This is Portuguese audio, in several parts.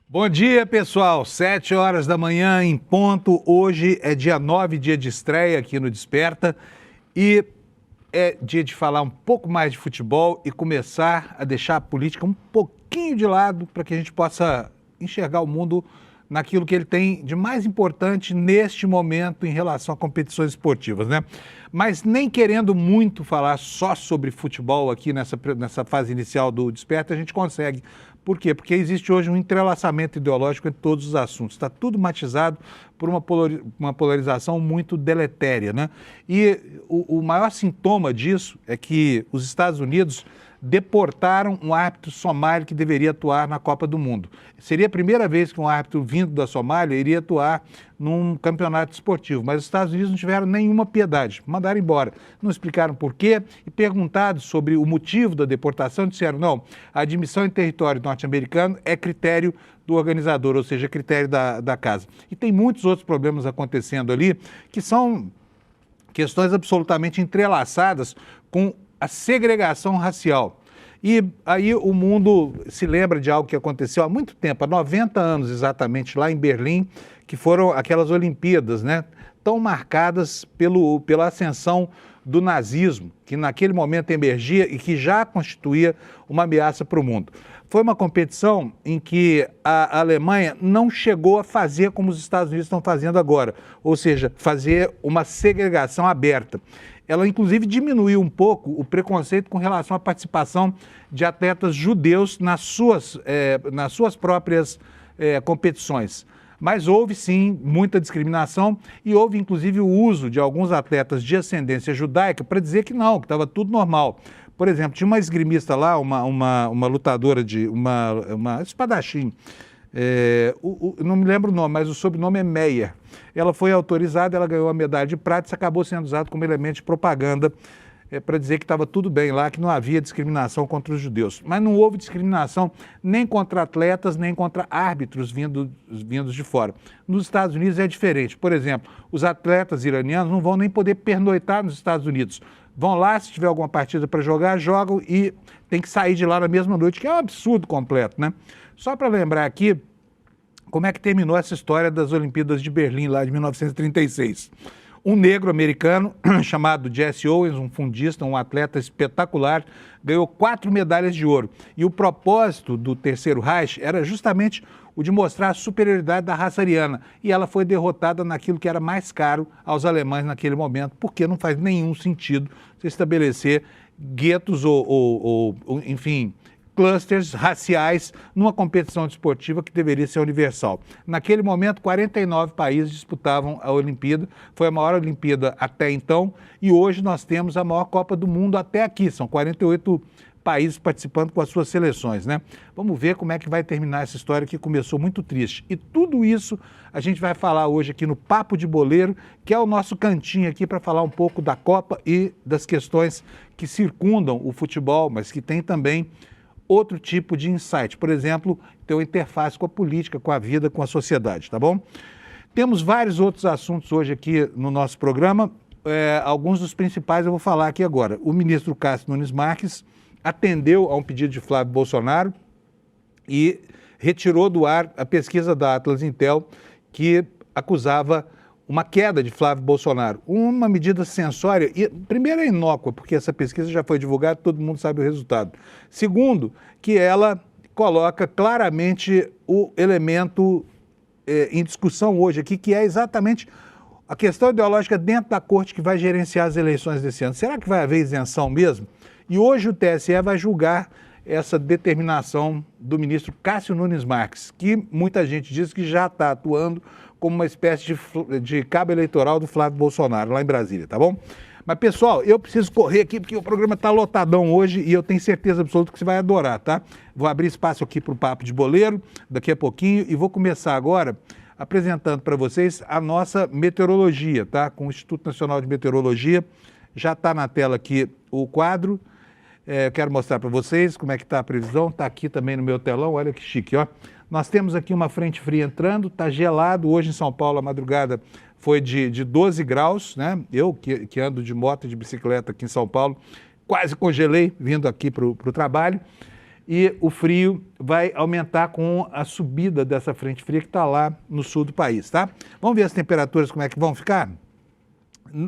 Bom dia, pessoal. 7 horas da manhã em ponto. Hoje é dia 9, dia de estreia aqui no Desperta. E é dia de falar um pouco mais de futebol e começar a deixar a política um pouquinho de lado para que a gente possa enxergar o mundo naquilo que ele tem de mais importante neste momento em relação a competições esportivas, né? Mas nem querendo muito falar só sobre futebol aqui nessa fase inicial do Desperta, a gente consegue. Por quê? Porque existe hoje um entrelaçamento ideológico entre todos os assuntos. Está tudo matizado por uma polarização muito deletéria, né? E o maior sintoma disso é que os Estados Unidos deportaram um árbitro somali que deveria atuar na Copa do Mundo. Seria a primeira vez que um árbitro vindo da Somália iria atuar num campeonato esportivo, mas os Estados Unidos não tiveram nenhuma piedade, mandaram embora. Não explicaram por quê e perguntados sobre o motivo da deportação, disseram, não, a admissão em território norte-americano é critério do organizador, ou seja, critério da casa. E tem muitos outros problemas acontecendo ali que são questões absolutamente entrelaçadas com a segregação racial. E aí o mundo se lembra de algo que aconteceu há muito tempo, há 90 anos exatamente, lá em Berlim, que foram aquelas Olimpíadas, né, tão marcadas pela ascensão do nazismo, que naquele momento emergia e que já constituía uma ameaça para o mundo. Foi uma competição em que a Alemanha não chegou a fazer como os Estados Unidos estão fazendo agora, ou seja, fazer uma segregação aberta. Ela, inclusive, diminuiu um pouco o preconceito com relação à participação de atletas judeus nas suas próprias competições. Mas houve, sim, muita discriminação e houve, inclusive, o uso de alguns atletas de ascendência judaica para dizer que não, que estava tudo normal. Por exemplo, tinha uma esgrimista lá, uma lutadora, uma espadachim, não me lembro o nome, mas o sobrenome é Meyer. Ela foi autorizada, ela ganhou a medalha de prata e isso acabou sendo usado como elemento de propaganda para dizer que estava tudo bem lá, que não havia discriminação contra os judeus. Mas não houve discriminação nem contra atletas, nem contra árbitros vindos de fora. Nos Estados Unidos é diferente. Por exemplo, os atletas iranianos não vão nem poder pernoitar nos Estados Unidos. Vão lá, se tiver alguma partida para jogar, jogam e tem que sair de lá na mesma noite, que é um absurdo completo, né? Só para lembrar aqui como é que terminou essa história das Olimpíadas de Berlim, lá de 1936. Um negro americano chamado Jesse Owens, um fundista, um atleta espetacular, ganhou 4 medalhas de ouro. E o propósito do Terceiro Reich era justamente o de mostrar a superioridade da raça ariana. E ela foi derrotada naquilo que era mais caro aos alemães naquele momento, porque não faz nenhum sentido se estabelecer guetos enfim, clusters raciais numa competição desportiva que deveria ser universal. Naquele momento, 49 países disputavam a Olimpíada, foi a maior Olimpíada até então, e hoje nós temos a maior Copa do Mundo até aqui, são 48 países participando com as suas seleções, né? Vamos ver como é que vai terminar essa história que começou muito triste. E tudo isso a gente vai falar hoje aqui no Papo de Boleiro, que é o nosso cantinho aqui para falar um pouco da Copa e das questões que circundam o futebol, mas que tem também outro tipo de insight, por exemplo, ter uma interface com a política, com a vida, com a sociedade, tá bom? Temos vários outros assuntos hoje aqui no nosso programa, alguns dos principais eu vou falar aqui agora. O ministro Cássio Nunes Marques atendeu a um pedido de Flávio Bolsonaro e retirou do ar a pesquisa da Atlas Intel que acusava uma queda de Flávio Bolsonaro. Uma medida censória, e primeiro é inócua, porque essa pesquisa já foi divulgada, todo mundo sabe o resultado. Segundo, que ela coloca claramente o elemento em discussão hoje aqui, que é exatamente a questão ideológica dentro da corte que vai gerenciar as eleições desse ano. Será que vai haver isenção mesmo? E hoje o TSE vai julgar essa determinação do ministro Cássio Nunes Marques, que muita gente diz que já está atuando como uma espécie de cabo eleitoral do Flávio Bolsonaro, lá em Brasília, tá bom? Mas, pessoal, eu preciso correr aqui porque o programa está lotadão hoje e eu tenho certeza absoluta que você vai adorar, tá? Vou abrir espaço aqui para o Papo de Boleiro daqui a pouquinho e vou começar agora apresentando para vocês a nossa meteorologia, tá? Com o Instituto Nacional de Meteorologia. Já está na tela aqui o quadro. Eu quero mostrar para vocês como é que está a previsão. Está aqui também no meu telão, olha que chique, ó. Nós temos aqui uma frente fria entrando, está gelado. Hoje em São Paulo, a madrugada foi de 12 graus, né? Eu que ando de moto e de bicicleta aqui em São Paulo, quase congelei vindo aqui para o trabalho. e o frio vai aumentar com a subida dessa frente fria que está lá no sul do país, tá? Vamos ver as temperaturas como é que vão ficar?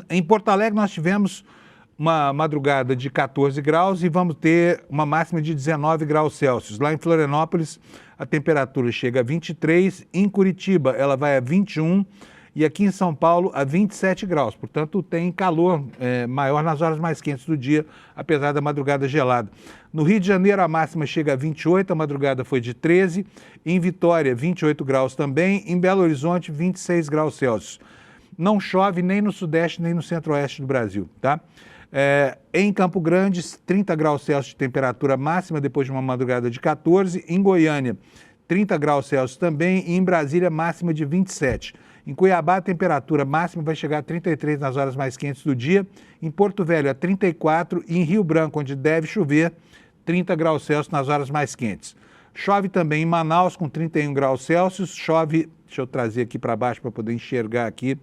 Em Porto Alegre nós tivemos uma madrugada de 14 graus e vamos ter uma máxima de 19 graus Celsius. Lá em Florianópolis a temperatura chega a 23, em Curitiba ela vai a 21 e aqui em São Paulo a 27 graus. Portanto, tem calor maior nas horas mais quentes do dia, apesar da madrugada gelada. No Rio de Janeiro a máxima chega a 28, a madrugada foi de 13. Em Vitória, 28 graus também. Em Belo Horizonte, 26 graus Celsius. Não chove nem no sudeste nem no centro-oeste do Brasil, tá? Em Campo Grande, 30 graus Celsius de temperatura máxima depois de uma madrugada de 14. Em Goiânia, 30 graus Celsius também. E em Brasília, máxima de 27. Em Cuiabá, a temperatura máxima vai chegar a 33 nas horas mais quentes do dia. Em Porto Velho, a 34. E em Rio Branco, onde deve chover, 30 graus Celsius nas horas mais quentes. Chove também em Manaus, com 31 graus Celsius. Chove, deixa eu trazer aqui para baixo para poder enxergar aqui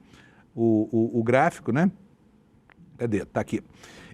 o gráfico, né? Cadê? Está aqui.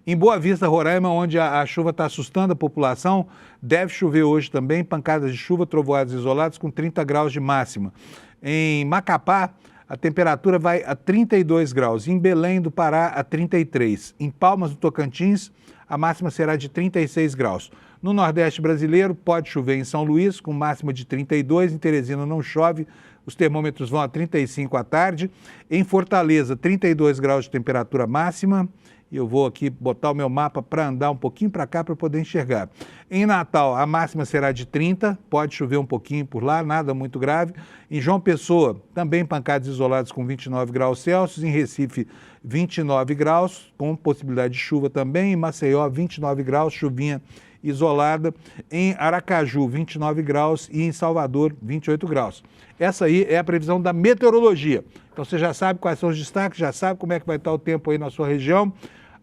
Em Boa Vista, Roraima, onde a chuva está assustando a população, deve chover hoje também, pancadas de chuva, trovoadas isoladas com 30 graus de máxima. Em Macapá, a temperatura vai a 32 graus. Em Belém do Pará, a 33. Em Palmas do Tocantins, a máxima será de 36 graus. No Nordeste brasileiro, pode chover em São Luís, com máxima de 32. Em Teresina não chove, os termômetros vão a 35 à tarde. Em Fortaleza, 32 graus de temperatura máxima. E eu vou aqui botar o meu mapa para andar um pouquinho para cá para poder enxergar. Em Natal, a máxima será de 30, pode chover um pouquinho por lá, nada muito grave. Em João Pessoa, também pancadas isoladas com 29 graus Celsius. Em Recife, 29 graus, com possibilidade de chuva também. Em Maceió, 29 graus, chuvinha isolada. Em Aracaju, 29 graus e em Salvador, 28 graus. Essa aí é a previsão da meteorologia. Então você já sabe quais são os destaques, já sabe como é que vai estar o tempo aí na sua região.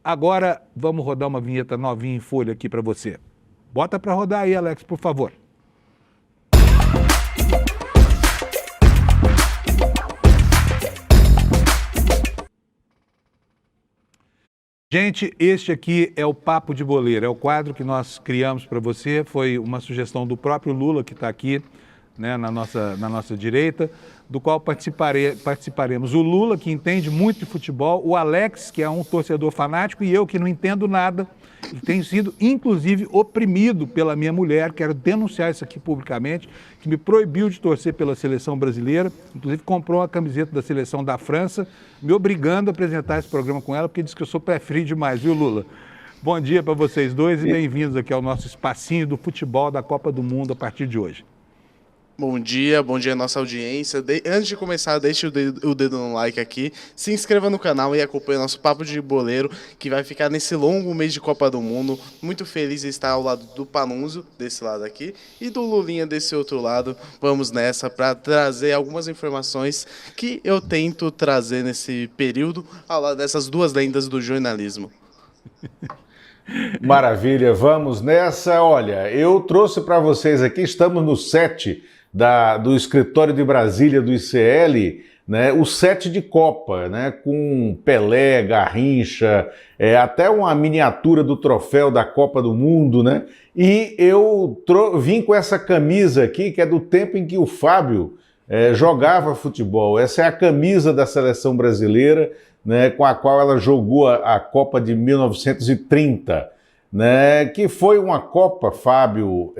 Agora vamos rodar uma vinheta novinha em folha aqui para você. Bota para rodar aí, Alex, por favor. Gente, este aqui é o Papo de Boleiro, é o quadro que nós criamos para você, foi uma sugestão do próprio Lula, que está aqui, né, na nossa direita, do qual participaremos o Lula, que entende muito de futebol, o Alex, que é um torcedor fanático, e eu, que não entendo nada, e tenho sido, inclusive, oprimido pela minha mulher, quero denunciar isso aqui publicamente, que me proibiu de torcer pela seleção brasileira, inclusive comprou uma camiseta da seleção da França, me obrigando a apresentar esse programa com ela, porque diz que eu sou pé frio demais, viu, Lula? Bom dia para vocês dois e bem-vindos aqui ao nosso espacinho do futebol da Copa do Mundo a partir de hoje. Bom dia à nossa audiência. Antes de começar, deixe o dedo no like aqui, se inscreva no canal e acompanhe o nosso Papo de Boleiro, que vai ficar nesse longo mês de Copa do Mundo. Muito feliz de estar ao lado do Panunzio, desse lado aqui, e do Lulinha desse outro lado. Vamos nessa para trazer algumas informações que eu tento trazer nesse período, ao lado dessas duas lendas do jornalismo. Maravilha, vamos nessa. Olha, eu trouxe para vocês aqui, estamos no set do escritório de Brasília do ICL, né, o set de Copa, né, com Pelé, Garrincha, até uma miniatura do troféu da Copa do Mundo, né, e eu vim com essa camisa aqui, que é do tempo em que o Fábio jogava futebol. Essa é a camisa da seleção brasileira, né, com a qual ela jogou a Copa de 1930, né, que foi uma Copa, Fábio,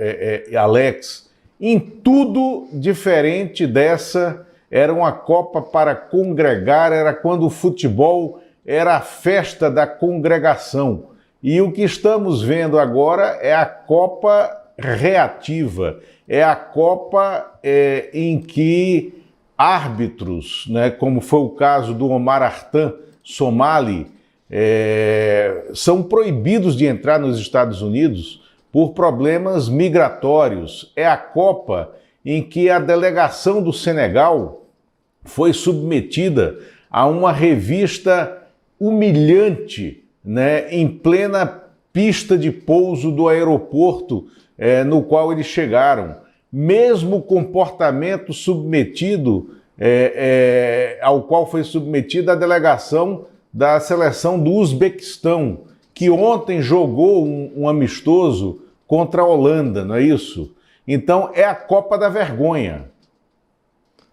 Alex, em tudo diferente dessa. Era uma Copa para congregar, era quando o futebol era a festa da congregação. E o que estamos vendo agora é a Copa reativa, é a Copa em que árbitros, né, como foi o caso do Omar Artan, somali, são proibidos de entrar nos Estados Unidos por problemas migratórios. É a Copa em que a delegação do Senegal foi submetida a uma revista humilhante, né, em plena pista de pouso do aeroporto no qual eles chegaram. Mesmo o comportamento submetido, ao qual foi submetida a delegação da seleção do Uzbequistão, que ontem jogou um amistoso contra a Holanda, não é isso? Então é a Copa da Vergonha.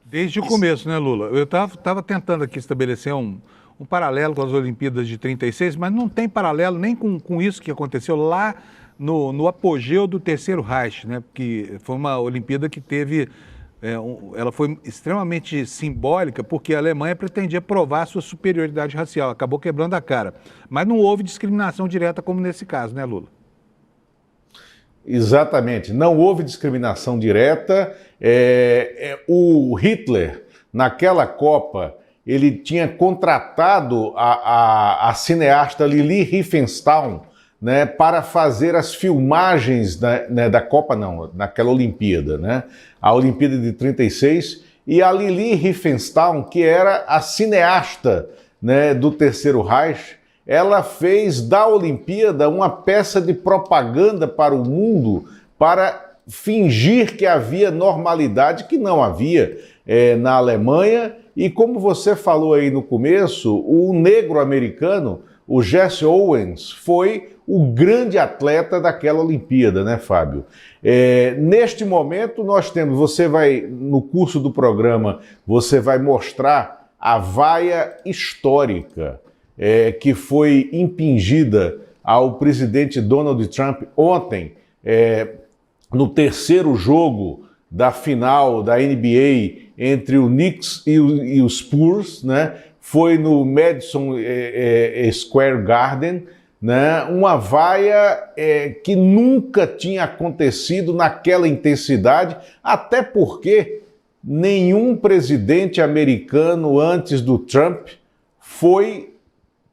Desde o começo, né, Lula? Eu estava tentando aqui estabelecer um paralelo com as Olimpíadas de 36, mas não tem paralelo nem com isso que aconteceu lá no apogeu do Terceiro Reich, né? Porque foi uma Olimpíada que teve... ela foi extremamente simbólica porque a Alemanha pretendia provar sua superioridade racial, acabou quebrando a cara. Mas não houve discriminação direta como nesse caso, né, Lula? Exatamente, não houve discriminação direta. O Hitler, naquela Copa, ele tinha contratado a cineasta Lili Riefenstahl, né, para fazer as filmagens da Copa, não, naquela Olimpíada, né, a Olimpíada de 36, e a Lili Riefenstahl, que era a cineasta, né, do Terceiro Reich, ela fez da Olimpíada uma peça de propaganda para o mundo para fingir que havia normalidade que não havia na Alemanha. E como você falou aí no começo, o negro americano, o Jesse Owens, foi o grande atleta daquela Olimpíada, né, Fábio? Neste momento nós temos, no curso do programa, você vai mostrar a vaia histórica que foi impingida ao presidente Donald Trump ontem, no terceiro jogo da final da NBA entre o Knicks e o Spurs, né? Foi no Madison Square Garden, né? Uma vaia que nunca tinha acontecido naquela intensidade, até porque nenhum presidente americano antes do Trump foi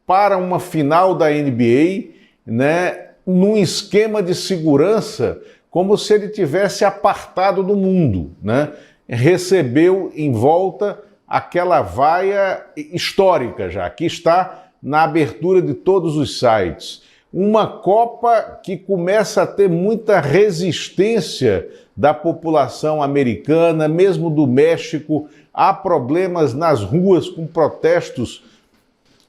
para uma final da NBA, né, num esquema de segurança como se ele tivesse apartado do mundo, né? Recebeu em volta aquela vaia histórica já, que está na abertura de todos os sites. Uma Copa que começa a ter muita resistência da população americana, mesmo do México. Há problemas nas ruas com protestos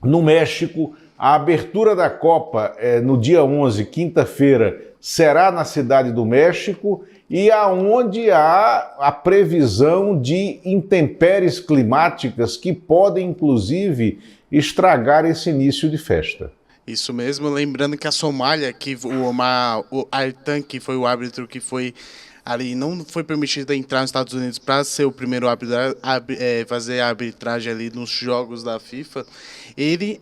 no México. A abertura da Copa no dia 11, quinta-feira, será na Cidade do México, e aonde há a previsão de intempéries climáticas que podem, inclusive, estragar esse início de festa. Isso mesmo, lembrando que a Somália, que o Artan, que foi o árbitro que foi ali, não foi permitido entrar nos Estados Unidos para ser o primeiro árbitro a fazer a arbitragem ali nos jogos da FIFA.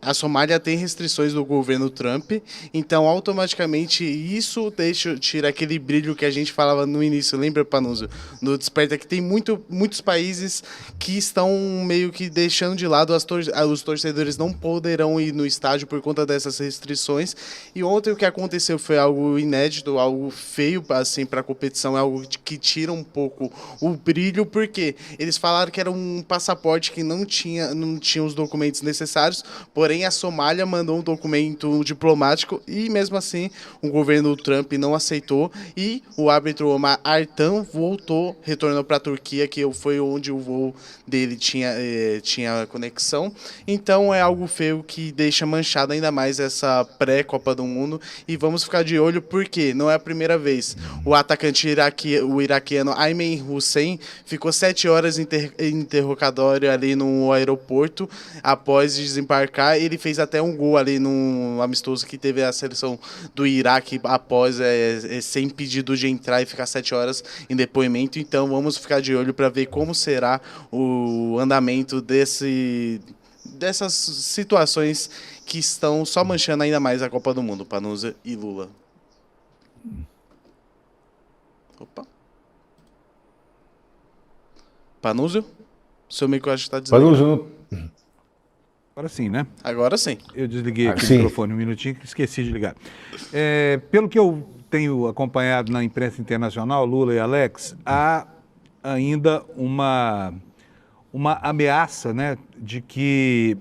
A Somália tem restrições do governo Trump, então automaticamente isso tira aquele brilho que a gente falava no início, lembra, Panunzio? No Desperta, que tem muitos países que estão meio que deixando de lado, os torcedores não poderão ir no estádio por conta dessas restrições. E ontem o que aconteceu foi algo inédito, algo feio assim, para a competição, é algo que tira um pouco o brilho, porque eles falaram que era um passaporte que não tinha os documentos necessários. Porém, a Somália mandou um documento diplomático e, mesmo assim, o governo Trump não aceitou, e o árbitro Omar Artan retornou para a Turquia, que foi onde o voo dele tinha conexão. Então, é algo feio que deixa manchado ainda mais essa pré-Copa do Mundo, e vamos ficar de olho porque não é a primeira vez. O atacante iraquiano Ayman Hussein ficou 7 horas em interrogatório ali no aeroporto após desembarcar. Ele fez até um gol ali no amistoso que teve a seleção do Iraque após ser impedido de entrar e ficar 7 horas em depoimento. Então vamos ficar de olho para ver como será o andamento dessas situações que estão só manchando ainda mais a Copa do Mundo, Panunzio e Lula. Opa. Panunzio? O seu microfone está desligado. Panunzio, Agora sim, né? Agora sim. Eu desliguei aqui sim. o microfone um minutinho, esqueci de ligar. Pelo que eu tenho acompanhado na imprensa internacional, Lula e Alex, há ainda uma ameaça, né, de que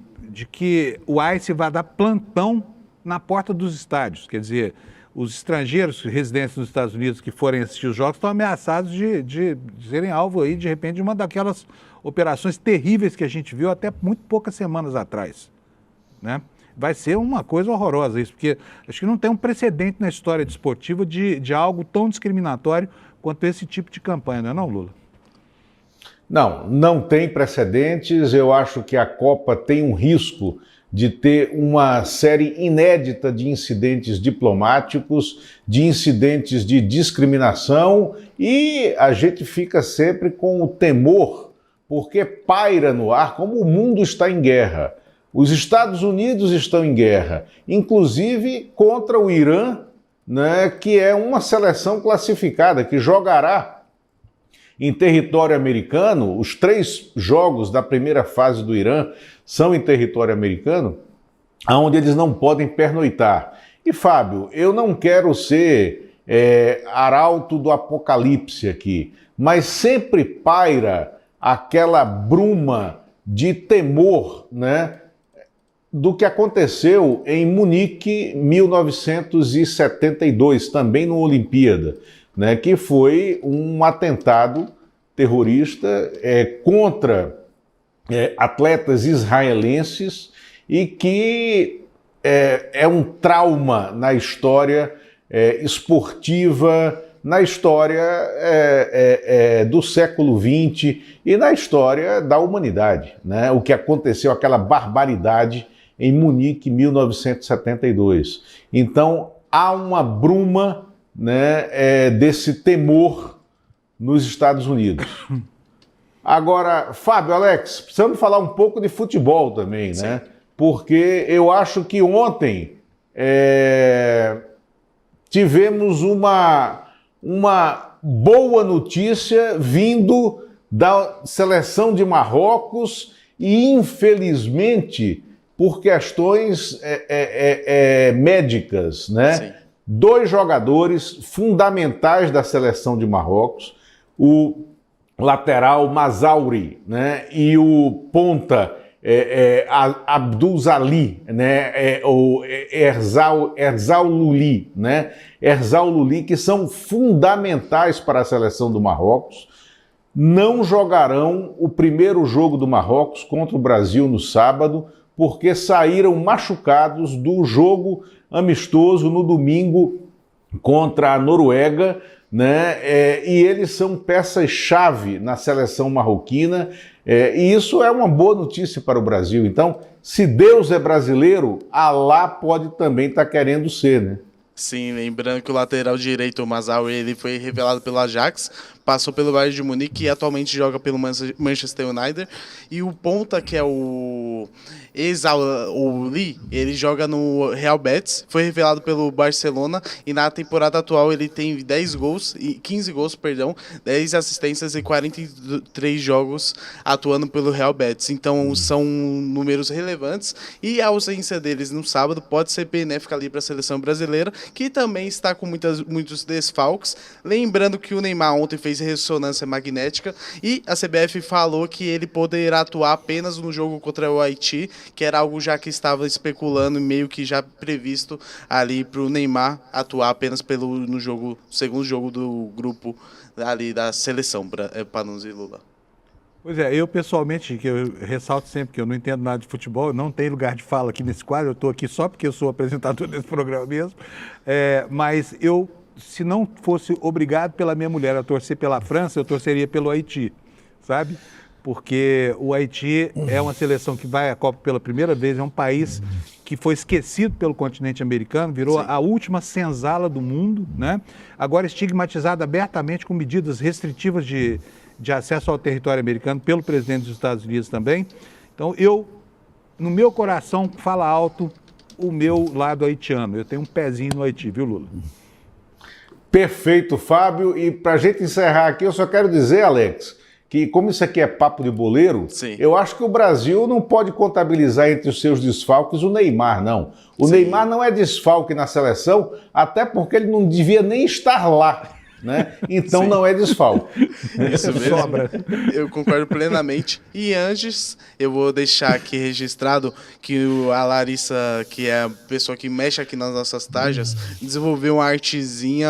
o ICE vai dar plantão na porta dos estádios. Quer dizer, os estrangeiros residentes nos Estados Unidos que forem assistir os jogos estão ameaçados de serem alvo aí, de repente, de uma daquelas operações terríveis que a gente viu até muito poucas semanas atrás, né? vai ser uma coisa horrorosa isso, porque acho que não tem um precedente na história desportiva de algo tão discriminatório quanto esse tipo de campanha, não é não, Lula? Não, não tem precedentes. Eu acho que a Copa tem um risco de ter uma série inédita de incidentes diplomáticos, de incidentes de discriminação, e a gente fica sempre com o temor, porque paira no ar como o mundo está em guerra. Os Estados Unidos estão em guerra, inclusive contra o Irã, né, que é uma seleção classificada, que jogará em território americano. Os 3 jogos da primeira fase do Irã são em território americano, onde eles não podem pernoitar. E, Fábio, eu não quero ser arauto do apocalipse aqui, mas sempre paira aquela bruma de temor, né, do que aconteceu em Munique, 1972, também no Olimpíada, né, que foi um atentado terrorista contra atletas israelenses e que é um trauma na história esportiva, na história do século XX e na história da humanidade, né? O que aconteceu, aquela barbaridade em Munique, 1972. Então, há uma bruma, né, desse temor nos Estados Unidos. Agora, Fábio, Alex, precisamos falar um pouco de futebol também, Sim. né? Porque eu acho que ontem tivemos uma boa notícia vindo da seleção de Marrocos e, infelizmente, por questões médicas, né? Sim. 2 jogadores fundamentais da seleção de Marrocos, o lateral Mazauri, né, e o ponta Abdulzali, né, o Erzal Luli, né, Erzal Luli, que são fundamentais para a seleção do Marrocos, não jogarão o primeiro jogo do Marrocos contra o Brasil no sábado, porque saíram machucados do jogo amistoso no domingo contra a Noruega, né? E eles são peças-chave na seleção marroquina, e isso é uma boa notícia para o Brasil. Então, se Deus é brasileiro, Alá pode também estar querendo ser, né? Sim, lembrando que o lateral direito, o Mazawi, ele foi revelado pelo Ajax, passou pelo Bayern de Munique e atualmente joga pelo Manchester United. E o ponta, que é o Ezaouli, ele joga no Real Betis, foi revelado pelo Barcelona e na temporada atual ele tem 15 gols, 10 assistências e 43 jogos atuando pelo Real Betis. Então são números relevantes e a ausência deles no sábado pode ser benéfica ali para a seleção brasileira, que também está com muitos desfalques. Lembrando que o Neymar ontem fez ressonância magnética e a CBF falou que ele poderá atuar apenas no jogo contra o Haiti, que era algo já que estava especulando e meio que já previsto ali para o Neymar atuar apenas no segundo jogo do grupo ali da seleção Panuzi e Lula. Pois é, eu pessoalmente, que eu ressalto sempre que eu não entendo nada de futebol, eu não tenho lugar de fala aqui nesse quadro, eu estou aqui só porque eu sou apresentador desse programa mesmo, mas eu, se não fosse obrigado pela minha mulher a torcer pela França, eu torceria pelo Haiti, sabe? Porque o Haiti é uma seleção que vai à Copa pela primeira vez, é um país que foi esquecido pelo continente americano, virou a última senzala do mundo, né? Agora estigmatizado abertamente com medidas restritivas de acesso ao território americano pelo presidente dos Estados Unidos também. Então, no meu coração, fala alto o meu lado haitiano. Eu tenho um pezinho no Haiti, viu, Lula? Perfeito, Fábio. E para a gente encerrar aqui, eu só quero dizer, Alex, que como isso aqui é papo de boleiro, Sim. Eu acho que o Brasil não pode contabilizar entre os seus desfalques o Neymar, não. O Sim. Neymar não é desfalque na seleção, até porque ele não devia nem estar lá. né? Então Sim. não é desfalque. Isso mesmo. Sobra. Eu concordo plenamente. E antes, eu vou deixar aqui registrado que a Larissa, que é a pessoa que mexe aqui nas nossas tarjas, desenvolveu uma artezinha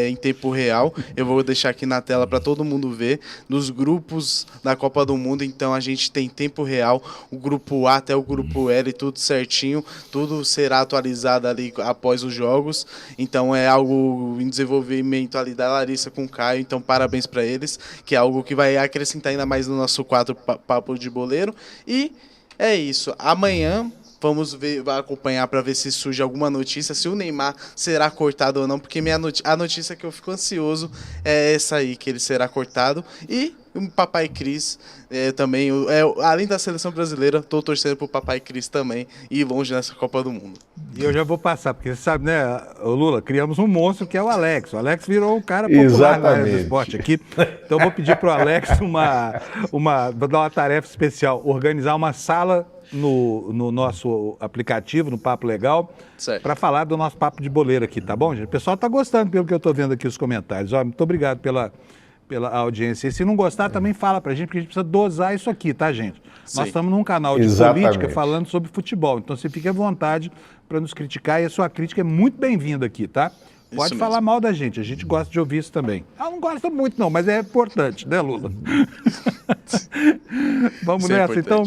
em tempo real. Eu vou deixar aqui na tela para todo mundo ver. Nos grupos da Copa do Mundo, então a gente tem tempo real. O grupo A até o grupo L, tudo certinho. Tudo será atualizado ali após os jogos. Então é algo em desenvolvimento ali da Larissa com o Caio. Então parabéns para eles, que é algo que vai acrescentar ainda mais no nosso quadro Papo de Boleiro. E é isso. Amanhã vamos ver, vai acompanhar para ver se surge alguma notícia, se o Neymar será cortado ou não, porque a notícia que eu fico ansioso é essa aí, que ele será cortado. E o Papai Cris também, além da seleção brasileira, estou torcendo pro Papai Cris também ir longe nessa Copa do Mundo. E eu já vou passar, porque você sabe, né, ô Lula, criamos um monstro que é o Alex. O Alex virou um cara popular na área do esporte aqui. Então eu vou pedir pro Alex vou dar uma tarefa especial, organizar uma sala no nosso aplicativo, no Papo Legal, para falar do nosso Papo de Boleiro aqui, tá bom, gente? O pessoal tá gostando pelo que eu tô vendo aqui os comentários. Ó, muito obrigado pela audiência. E se não gostar, também fala pra gente, porque a gente precisa dosar isso aqui, tá, gente? Sim. Nós estamos num canal de política falando sobre futebol, então você fique à vontade para nos criticar e a sua crítica é muito bem-vinda aqui, tá? Pode falar mal da gente, a gente gosta de ouvir isso também. Eu não gosto muito não, mas é importante, né, Lula? Vamos Isso nessa, então.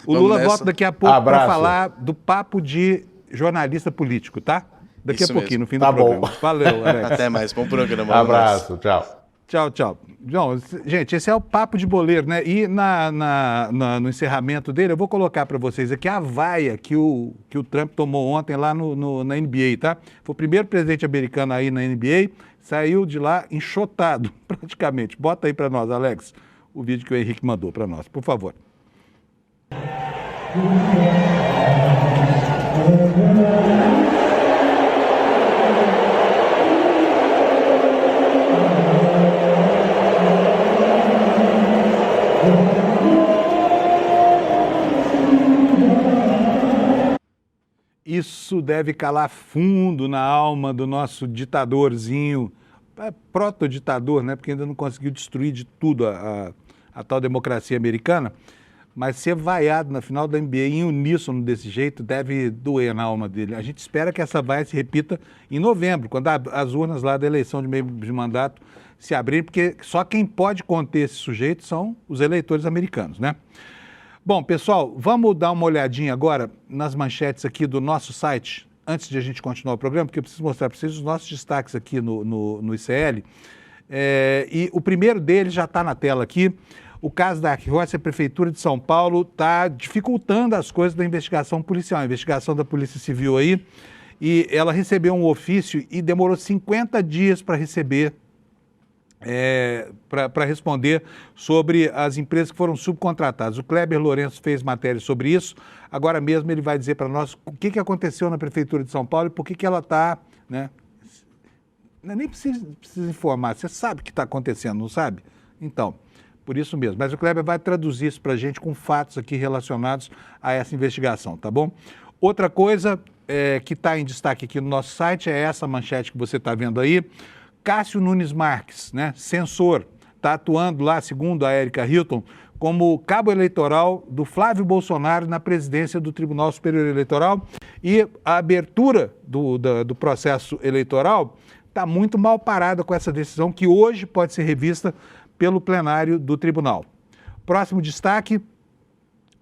O Lula volta daqui a pouco para falar do papo de jornalista político, tá? Daqui a pouquinho, no fim do programa. Valeu, Alex. Até mais, bom programa. Abraço, tchau. Tchau, tchau. Bom, gente, esse é o Papo de Boleiro, né? E no encerramento dele, eu vou colocar para vocês aqui a vaia que o Trump tomou ontem lá na NBA, tá? Foi o primeiro presidente americano aí na NBA, saiu de lá enxotado, praticamente. Bota aí para nós, Alex, o vídeo que o Henrique mandou para nós, por favor. Isso deve calar fundo na alma do nosso ditadorzinho, proto-ditador, né? Porque ainda não conseguiu destruir de tudo a tal democracia americana. Mas ser vaiado na final da NBA em uníssono desse jeito deve doer na alma dele. A gente espera que essa vaia se repita em novembro, quando as urnas lá da eleição de meio de mandato se abrirem, porque só quem pode conter esse sujeito são os eleitores americanos, né? Bom, pessoal, vamos dar uma olhadinha agora nas manchetes aqui do nosso site, antes de a gente continuar o programa, porque eu preciso mostrar para vocês os nossos destaques aqui no ICL. E o primeiro deles já está na tela aqui. O caso da Arquiroça, a Prefeitura de São Paulo está dificultando as coisas da investigação policial, a investigação da Polícia Civil aí, e ela recebeu um ofício e demorou 50 dias para receber, para responder sobre as empresas que foram subcontratadas. O Kleber Lourenço fez matéria sobre isso, agora mesmo ele vai dizer para nós o que aconteceu na Prefeitura de São Paulo e por que ela está, né? Nem precisa informar, você sabe o que está acontecendo, não sabe? Então, por isso mesmo. Mas o Kleber vai traduzir isso para a gente com fatos aqui relacionados a essa investigação, tá bom? Outra coisa que está em destaque aqui no nosso site é essa manchete que você está vendo aí. Cássio Nunes Marques, né, censor, está atuando lá, segundo a Érica Hilton, como cabo eleitoral do Flávio Bolsonaro na presidência do Tribunal Superior Eleitoral. E a abertura do processo eleitoral está muito mal parada com essa decisão que hoje pode ser revista pelo plenário do tribunal. Próximo destaque,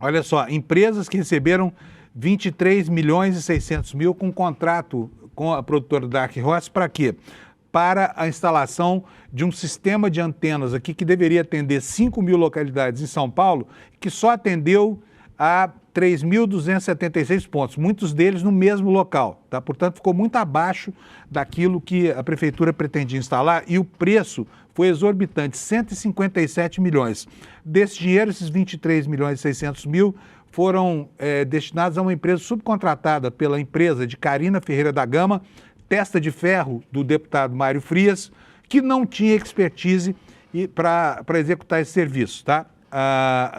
olha só, empresas que receberam 23 milhões e 600 mil com contrato com a produtora Dark Horse, para quê? Para a instalação de um sistema de antenas aqui que deveria atender 5 mil localidades em São Paulo, que só atendeu a 3.276 pontos, muitos deles no mesmo local, tá? Portanto, ficou muito abaixo daquilo que a prefeitura pretendia instalar e o preço foi exorbitante, 157 milhões. Desse dinheiro, esses 23 milhões e 600 mil foram destinados a uma empresa subcontratada pela empresa de Carina Ferreira da Gama, testa de ferro do deputado Mário Frias, que não tinha expertise para executar esse serviço, tá?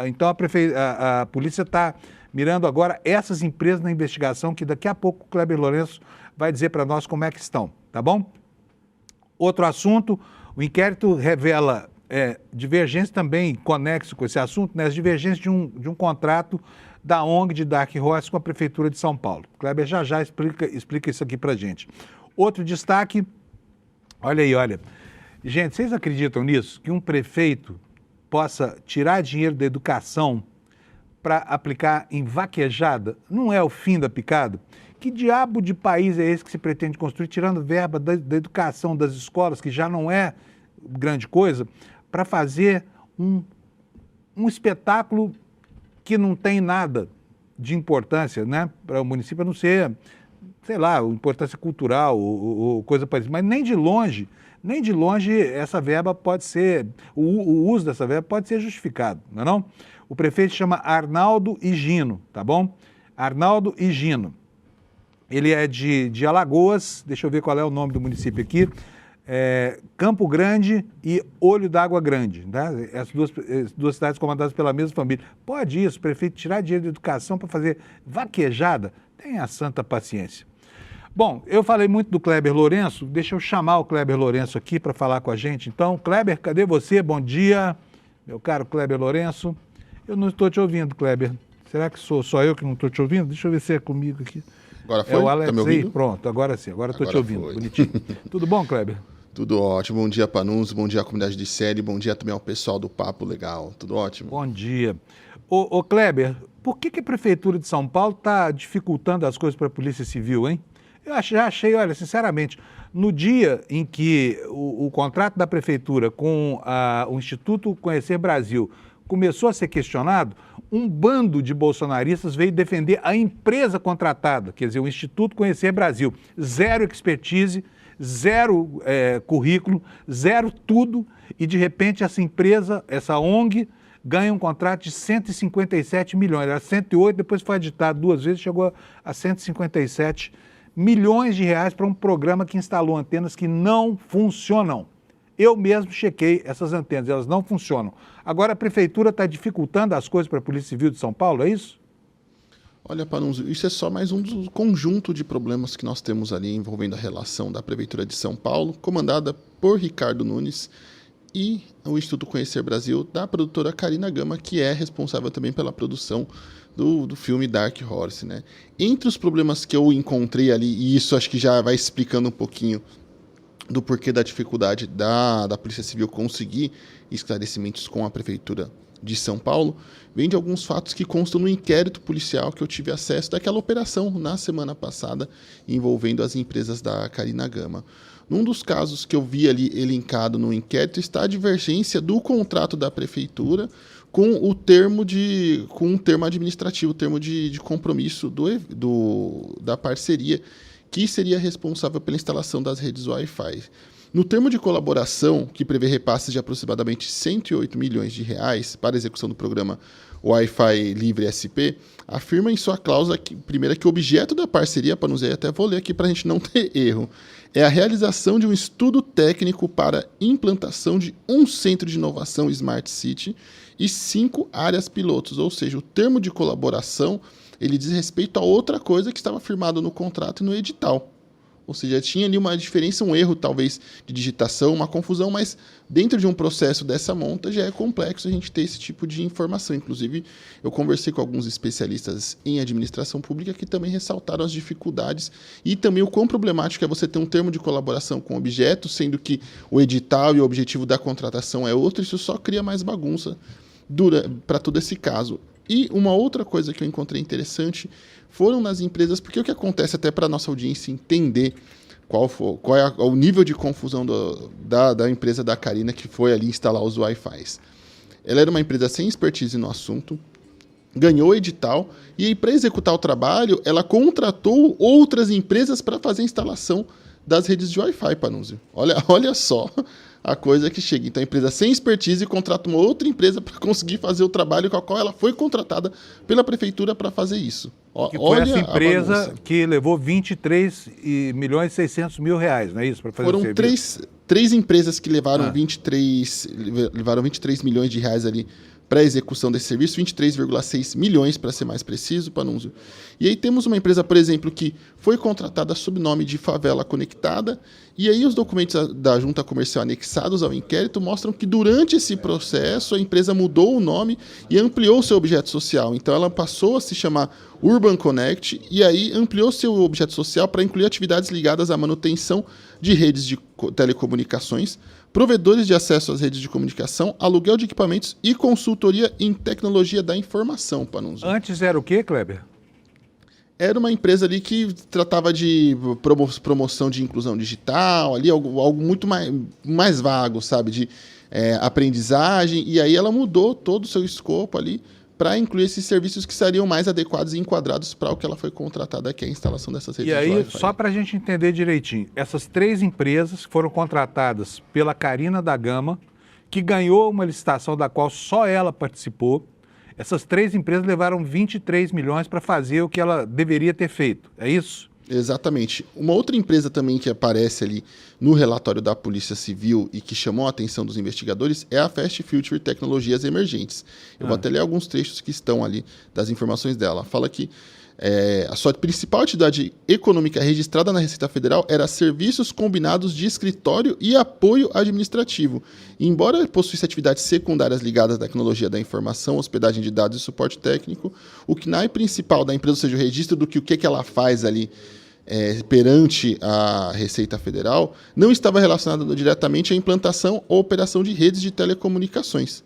Então a polícia está mirando agora essas empresas na investigação, que daqui a pouco o Kleber Lourenço vai dizer para nós como é que estão, tá bom? Outro assunto, O inquérito revela divergência também conexo com esse assunto, né, as divergências de um contrato da ONG de Dark Horse com a Prefeitura de São Paulo. O Kleber já explica isso aqui pra gente. Outro destaque, olha aí, olha. Gente, vocês acreditam nisso? Que um prefeito possa tirar dinheiro da educação para aplicar em vaquejada? Não é o fim da picada? Que diabo de país é esse que se pretende construir, tirando verba da educação, das escolas, que já não é grande coisa, para fazer um espetáculo que não tem nada de importância, né? Para o município, a não ser, sei lá, importância cultural ou coisa parecida. Mas nem de longe essa verba pode ser, o uso dessa verba pode ser justificado, não é não? O prefeito chama Arnaldo Higino, tá bom? Arnaldo Higino. Ele é de Alagoas, deixa eu ver qual é o nome do município aqui, Campo Grande e Olho d'Água Grande, tá? As duas cidades comandadas pela mesma família. Pode isso, o prefeito tirar dinheiro da educação para fazer vaquejada? Tenha santa paciência. Bom, eu falei muito do Kleber Lourenço, deixa eu chamar o Kleber Lourenço aqui para falar com a gente. Então, Kleber, cadê você? Bom dia, meu caro Kleber Lourenço. Eu não estou te ouvindo, Kleber. Será que sou só eu que não estou te ouvindo? Deixa eu ver se é comigo aqui. Agora foi? É o Alex tá me ouvindo? aí? Pronto, agora sim, agora estou te ouvindo. Foi. Bonitinho. Tudo bom, Kleber? Tudo ótimo. Bom dia, Panunzio. Bom dia à comunidade de série. Bom dia também ao pessoal do Papo Legal. Tudo ótimo? Bom dia. Ô Kleber, por que a Prefeitura de São Paulo está dificultando as coisas para a Polícia Civil, hein? Eu já achei, olha, sinceramente, no dia em que o contrato da Prefeitura com o Instituto Conhecer Brasil começou a ser questionado, um bando de bolsonaristas veio defender a empresa contratada, quer dizer, o Instituto Conhecer Brasil. Zero expertise, zero currículo, zero tudo, e de repente essa empresa, essa ONG, ganha um contrato de 157 milhões. Era 108, depois foi aditado 2 vezes, chegou a 157 milhões de reais para um programa que instalou antenas que não funcionam. Eu mesmo chequei essas antenas, elas não funcionam. Agora a Prefeitura está dificultando as coisas para a Polícia Civil de São Paulo, é isso? Olha, Panunzio, isso é só mais um dos conjunto de problemas que nós temos ali envolvendo a relação da Prefeitura de São Paulo, comandada por Ricardo Nunes, e o Instituto Conhecer Brasil, da produtora Carina Gama, que é responsável também pela produção do filme Dark Horse, né? Entre os problemas que eu encontrei ali, e isso acho que já vai explicando um pouquinho do porquê da dificuldade da Polícia Civil conseguir esclarecimentos com a Prefeitura de São Paulo, vem de alguns fatos que constam no inquérito policial que eu tive acesso daquela operação na semana passada envolvendo as empresas da Carina Gama. Num dos casos que eu vi ali elencado no inquérito está a divergência do contrato da Prefeitura com o termo administrativo, o termo de compromisso da parceria, que seria responsável pela instalação das redes Wi-Fi. No termo de colaboração, que prevê repasses de aproximadamente 108 milhões de reais para a execução do programa Wi-Fi Livre SP, afirma em sua cláusula primeira que o objeto da parceria, para nos até vou ler aqui para a gente não ter erro, é a realização de um estudo técnico para implantação de um centro de inovação Smart City e 5 áreas pilotos, ou seja, o termo de colaboração ele diz respeito a outra coisa que estava firmado no contrato e no edital. Ou seja, tinha ali uma diferença, um erro talvez de digitação, uma confusão, mas dentro de um processo dessa monta já é complexo a gente ter esse tipo de informação. Inclusive, eu conversei com alguns especialistas em administração pública que também ressaltaram as dificuldades e também o quão problemático é você ter um termo de colaboração com objeto, sendo que o edital e o objetivo da contratação é outro, isso só cria mais bagunça para todo esse caso. E uma outra coisa que eu encontrei interessante foram nas empresas, porque o que acontece até para a nossa audiência entender qual é o nível de confusão da empresa da Carina que foi ali instalar os Wi-Fis. Ela era uma empresa sem expertise no assunto, ganhou o edital e para executar o trabalho ela contratou outras empresas para fazer a instalação das redes de Wi-Fi, Panunzio. Olha só a coisa que chega. Então, a empresa sem expertise contrata uma outra empresa para conseguir fazer o trabalho com a qual ela foi contratada pela prefeitura para fazer isso. Que foi essa empresa que levou 23 milhões e 600 mil reais, não é isso? Para fazer Foram três empresas que levaram 23 milhões de reais ali para a execução desse serviço, 23,6 milhões, para ser mais preciso, Panunzio. E aí temos uma empresa, por exemplo, que foi contratada sob nome de Favela Conectada, e aí os documentos da junta comercial anexados ao inquérito mostram que durante esse processo a empresa mudou o nome e ampliou seu objeto social. Então ela passou a se chamar Urban Connect e aí ampliou seu objeto social para incluir atividades ligadas à manutenção de redes de telecomunicações, provedores de acesso às redes de comunicação, aluguel de equipamentos e consultoria em tecnologia da informação, Panunzio. Antes era o quê, Kleber? Era uma empresa ali que tratava de promoção de inclusão digital, ali algo muito mais vago, sabe? De aprendizagem. E aí ela mudou todo o seu escopo ali para incluir esses serviços que seriam mais adequados e enquadrados para o que ela foi contratada, que é a instalação dessas redes de Wi-Fi. E aí, Wi-Fi. só para a gente entender direitinho, essas 3 empresas que foram contratadas pela Carina da Gama, que ganhou uma licitação da qual só ela participou, essas 3 empresas levaram 23 milhões para fazer o que ela deveria ter feito, é isso? Exatamente. Uma outra empresa também que aparece ali no relatório da Polícia Civil e que chamou a atenção dos investigadores é a Fast Future Tecnologias Emergentes. Eu vou até ler alguns trechos que estão ali das informações dela. Fala que a sua principal atividade econômica registrada na Receita Federal era serviços combinados de escritório e apoio administrativo. E, embora possuísse atividades secundárias ligadas à tecnologia da informação, hospedagem de dados e suporte técnico, o KNAI principal da empresa, ou seja, o registro do que ela faz ali perante a Receita Federal, não estava relacionado diretamente à implantação ou operação de redes de telecomunicações.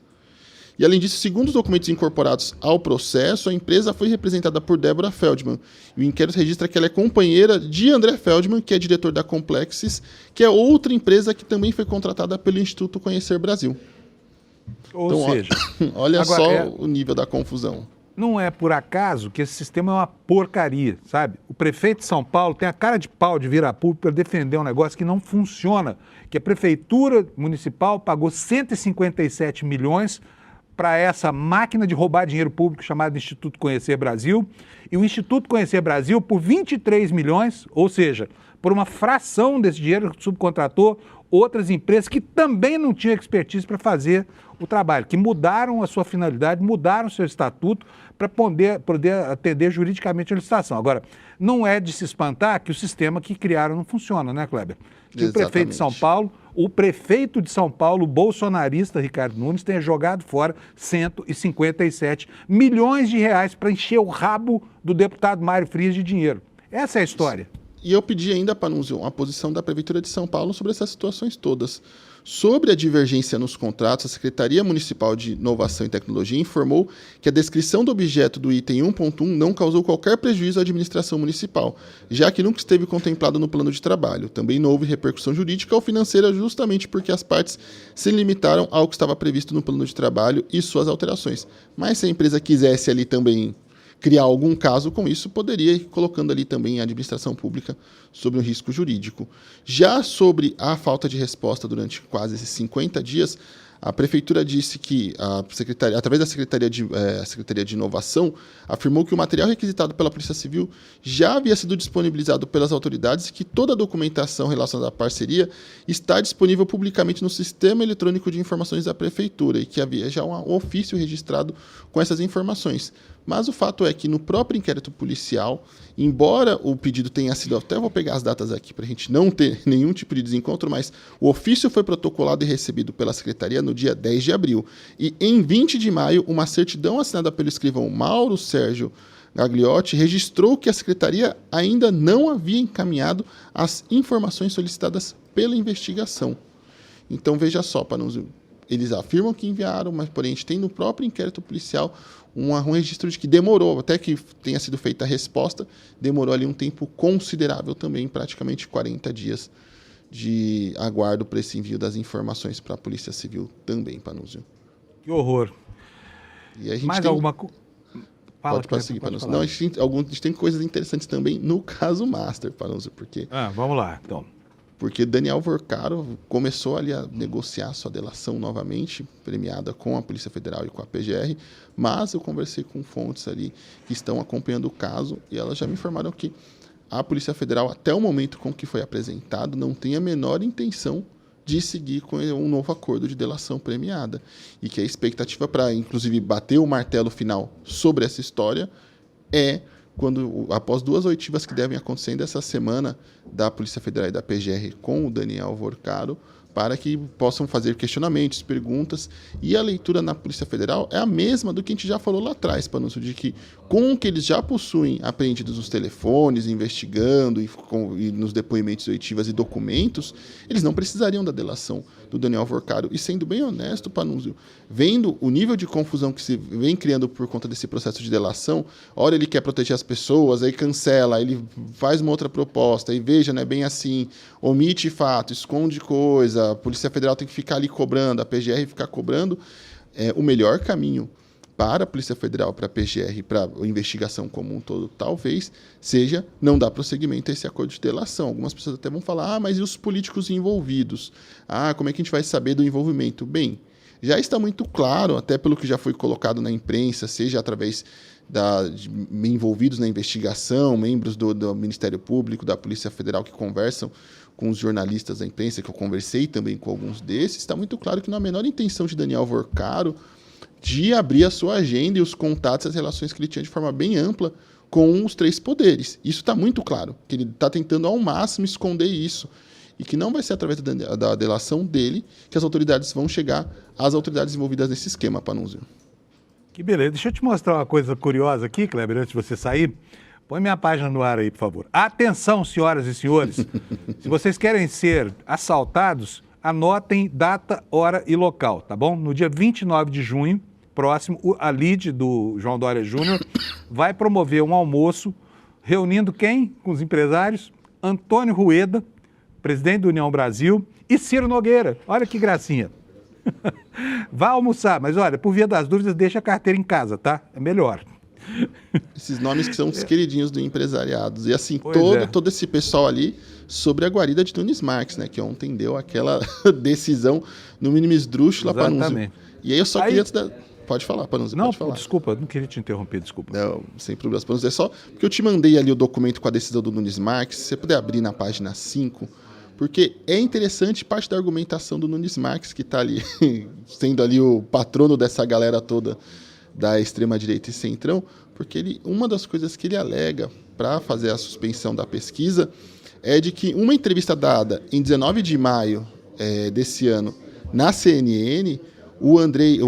E, além disso, segundo os documentos incorporados ao processo, a empresa foi representada por Débora Feldman. E o inquérito registra que ela é companheira de André Feldman, que é diretor da Complexis, que é outra empresa que também foi contratada pelo Instituto Conhecer Brasil. Ou então, seja... olha agora, só o nível da confusão. Não é por acaso que esse sistema é uma porcaria, sabe? O prefeito de São Paulo tem a cara de pau de vir a público para defender um negócio que não funciona, que a prefeitura municipal pagou 157 milhões para essa máquina de roubar dinheiro público chamada Instituto Conhecer Brasil, e o Instituto Conhecer Brasil, por 23 milhões, ou seja, por uma fração desse dinheiro, subcontratou outras empresas que também não tinham expertise para fazer o trabalho, que mudaram a sua finalidade, mudaram o seu estatuto para poder atender juridicamente a licitação. Agora, não é de se espantar que o sistema que criaram não funciona, né, Kleber? Que o prefeito de São Paulo, o prefeito de São Paulo, o bolsonarista Ricardo Nunes, tenha jogado fora 157 milhões de reais para encher o rabo do deputado Mário Frias de dinheiro. Essa é a história. E eu pedi ainda, Panunzio, a posição da Prefeitura de São Paulo sobre essas situações todas. Sobre a divergência nos contratos, a Secretaria Municipal de Inovação e Tecnologia informou que a descrição do objeto do item 1.1 não causou qualquer prejuízo à administração municipal, já que nunca esteve contemplado no plano de trabalho. Também não houve repercussão jurídica ou financeira justamente porque as partes se limitaram ao que estava previsto no plano de trabalho e suas alterações. Mas se a empresa quisesse ali também criar algum caso com isso, poderia ir colocando ali também a administração pública sobre um risco jurídico. Já sobre a falta de resposta durante quase esses 50 dias, a Prefeitura disse que, através da Secretaria de Inovação, afirmou que o material requisitado pela Polícia Civil já havia sido disponibilizado pelas autoridades e que toda a documentação relacionada à parceria está disponível publicamente no Sistema Eletrônico de Informações da Prefeitura e que havia já um ofício registrado com essas informações. Mas o fato é que no próprio inquérito policial, embora o pedido tenha sido, até vou pegar as datas aqui para a gente não ter nenhum tipo de desencontro, mas o ofício foi protocolado e recebido pela Secretaria no dia 10 de abril. E em 20 de maio, uma certidão assinada pelo escrivão Mauro Sérgio Gagliotti registrou que a Secretaria ainda não havia encaminhado as informações solicitadas pela investigação. Então veja só, eles afirmam que enviaram, mas porém a gente tem no próprio inquérito policial um registro de que demorou, até que tenha sido feita a resposta, demorou ali um tempo considerável também, praticamente 40 dias de aguardo para esse envio das informações para a Polícia Civil também, Panunzio. Que horror. E a gente mais tem... alguma coisa? Pode prosseguir, Panunzio. Não, a gente tem coisas interessantes também no caso Master, Panunzio, porque... vamos lá, então. Porque Daniel Vorcaro começou ali a negociar sua delação novamente, premiada com a Polícia Federal e com a PGR, mas eu conversei com fontes ali que estão acompanhando o caso e elas já me informaram que a Polícia Federal, até o momento com que foi apresentado, não tem a menor intenção de seguir com um novo acordo de delação premiada. E que a expectativa para, inclusive, bater o martelo final sobre essa história é quando, após 2 oitivas que devem acontecer ainda essa semana da Polícia Federal e da PGR com o Daniel Vorcaro, para que possam fazer questionamentos, perguntas, e a leitura na Polícia Federal é a mesma do que a gente já falou lá atrás, Panunzio, de que com o que eles já possuem apreendidos nos telefones, investigando e nos depoimentos de oitivas e documentos, eles não precisariam da delação do Daniel Vorcaro. E sendo bem honesto, Panunzio, vendo o nível de confusão que se vem criando por conta desse processo de delação, ora ele quer proteger as pessoas, aí cancela, aí ele faz uma outra proposta, aí veja, não é bem assim, omite fato, esconde coisa, a Polícia Federal tem que ficar ali cobrando, a PGR ficar cobrando, o melhor caminho para a Polícia Federal, para a PGR, para a investigação como um todo, talvez seja não dar prosseguimento a esse acordo de delação. Algumas pessoas até vão falar, mas e os políticos envolvidos? Como é que a gente vai saber do envolvimento? Bem, já está muito claro, até pelo que já foi colocado na imprensa, seja através de envolvidos na investigação, membros do Ministério Público, da Polícia Federal que conversam com os jornalistas da imprensa, que eu conversei também com alguns desses, está muito claro que não há a menor intenção de Daniel Vorcaro de abrir a sua agenda e os contatos, as relações que ele tinha de forma bem ampla com os 3 poderes. Isso está muito claro, que ele está tentando ao máximo esconder isso e que não vai ser através da delação dele que as autoridades vão chegar às autoridades envolvidas nesse esquema, Panunzio. Que beleza. Deixa eu te mostrar uma coisa curiosa aqui, Kleber, antes de você sair. Põe minha página no ar aí, por favor. Atenção, senhoras e senhores. Se vocês querem ser assaltados, anotem data, hora e local, tá bom? No dia 29 de junho, próximo, a LIDE do João Dória Júnior vai promover um almoço reunindo quem? Com os empresários? Antônio Rueda, presidente da União Brasil, e Ciro Nogueira. Olha que gracinha. Vá almoçar, mas olha, por via das dúvidas, deixa a carteira em casa, tá? É melhor. Esses nomes que são os queridinhos do empresariado. E assim, Pois todo esse pessoal ali sobre a guarida de Nunes Marques, né? Que ontem deu aquela decisão no mínimo esdrúxula, Panunzio. E aí eu só queria... Pode falar, Panunzio, não, pode falar. Desculpa, não queria te interromper, desculpa. Não, sem problemas, Panunzio. É só porque eu te mandei ali o documento com a decisão do Nunes Marques, se você puder abrir na página 5, porque é interessante parte da argumentação do Nunes Marques, que está ali, sendo ali o patrono dessa galera toda da extrema-direita e centrão, porque uma das coisas que ele alega para fazer a suspensão da pesquisa é de que uma entrevista dada em 19 de maio desse ano na CNN, o Andrei,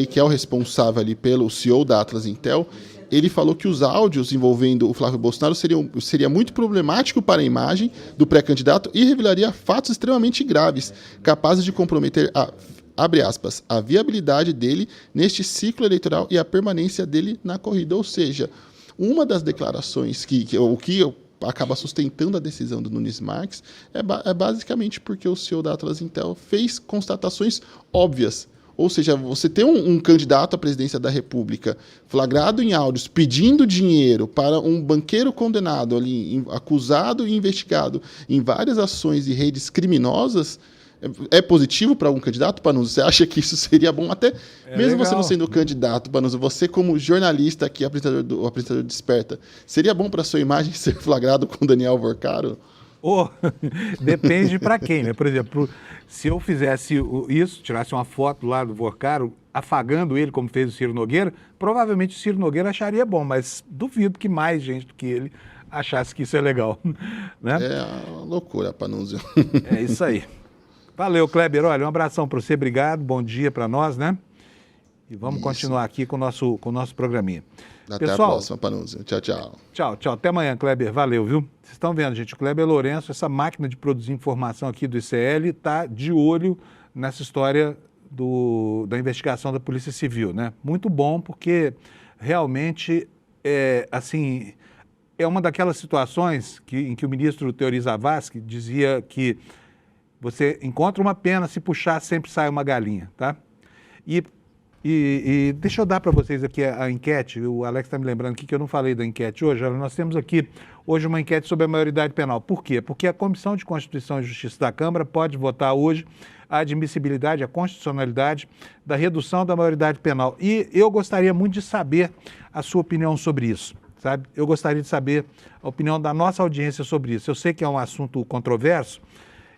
que é o responsável ali pelo CEO da Atlas Intel, ele falou que os áudios envolvendo o Flávio Bolsonaro seria muito problemático para a imagem do pré-candidato e revelaria fatos extremamente graves, capazes de comprometer abre aspas, a viabilidade dele neste ciclo eleitoral e a permanência dele na corrida. Ou seja, uma das declarações que acaba sustentando a decisão do Nunes Marques é basicamente porque o CEO da Atlas Intel fez constatações óbvias. Ou seja, você ter um candidato à presidência da República flagrado em áudios pedindo dinheiro para um banqueiro condenado ali, acusado e investigado em várias ações e redes criminosas, é positivo para algum candidato, Panunzio? Você acha que isso seria bom? Até mesmo legal. Você não sendo candidato, Panunzio, você como jornalista aqui, apresentador do Desperta, seria bom para a sua imagem ser flagrado com Daniel Vorcaro? Depende para quem, né? Por exemplo, se eu fizesse isso, tirasse uma foto lá do Vorcaro, afagando ele, como fez o Ciro Nogueira, provavelmente o Ciro Nogueira acharia bom, mas duvido que mais gente do que ele achasse que isso é legal. Né? É uma loucura, Panunzio. É isso aí. Valeu, Kleber. Olha, um abração para você, obrigado, bom dia para nós, né? E vamos continuar aqui com o nosso programinha. Até a próxima, Panunzio. Tchau, tchau. Tchau, tchau. Até amanhã, Kleber. Valeu, viu? Vocês estão vendo, gente, o Kleber Lourenço, essa máquina de produzir informação aqui do ICL, está de olho nessa história da investigação da Polícia Civil, né? Muito bom, porque realmente, é uma daquelas situações em que o ministro Teori Zavascki dizia que você encontra uma pena, se puxar sempre sai uma galinha, tá? E deixa eu dar para vocês aqui a enquete, o Alex está me lembrando aqui que eu não falei da enquete hoje. Nós temos aqui hoje uma enquete sobre a maioridade penal. Por quê? Porque a Comissão de Constituição e Justiça da Câmara pode votar hoje a admissibilidade, a constitucionalidade da redução da maioridade penal. E eu gostaria muito de saber a sua opinião sobre isso, sabe? Eu gostaria de saber a opinião da nossa audiência sobre isso. Eu sei que é um assunto controverso,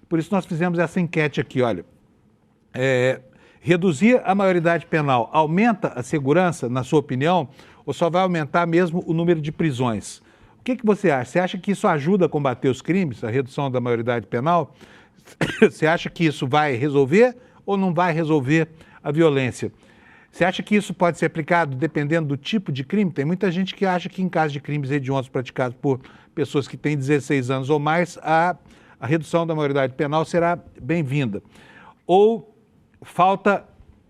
Por isso nós fizemos essa enquete aqui, olha. Reduzir a maioridade penal aumenta a segurança, na sua opinião, ou só vai aumentar mesmo o número de prisões? O que você acha? Você acha que isso ajuda a combater os crimes, a redução da maioridade penal? Você acha que isso vai resolver ou não vai resolver a violência? Você acha que isso pode ser aplicado dependendo do tipo de crime? Tem muita gente que acha que em caso de crimes hediondos praticados por pessoas que têm 16 anos ou mais, a redução da maioridade penal será bem-vinda. Ou falta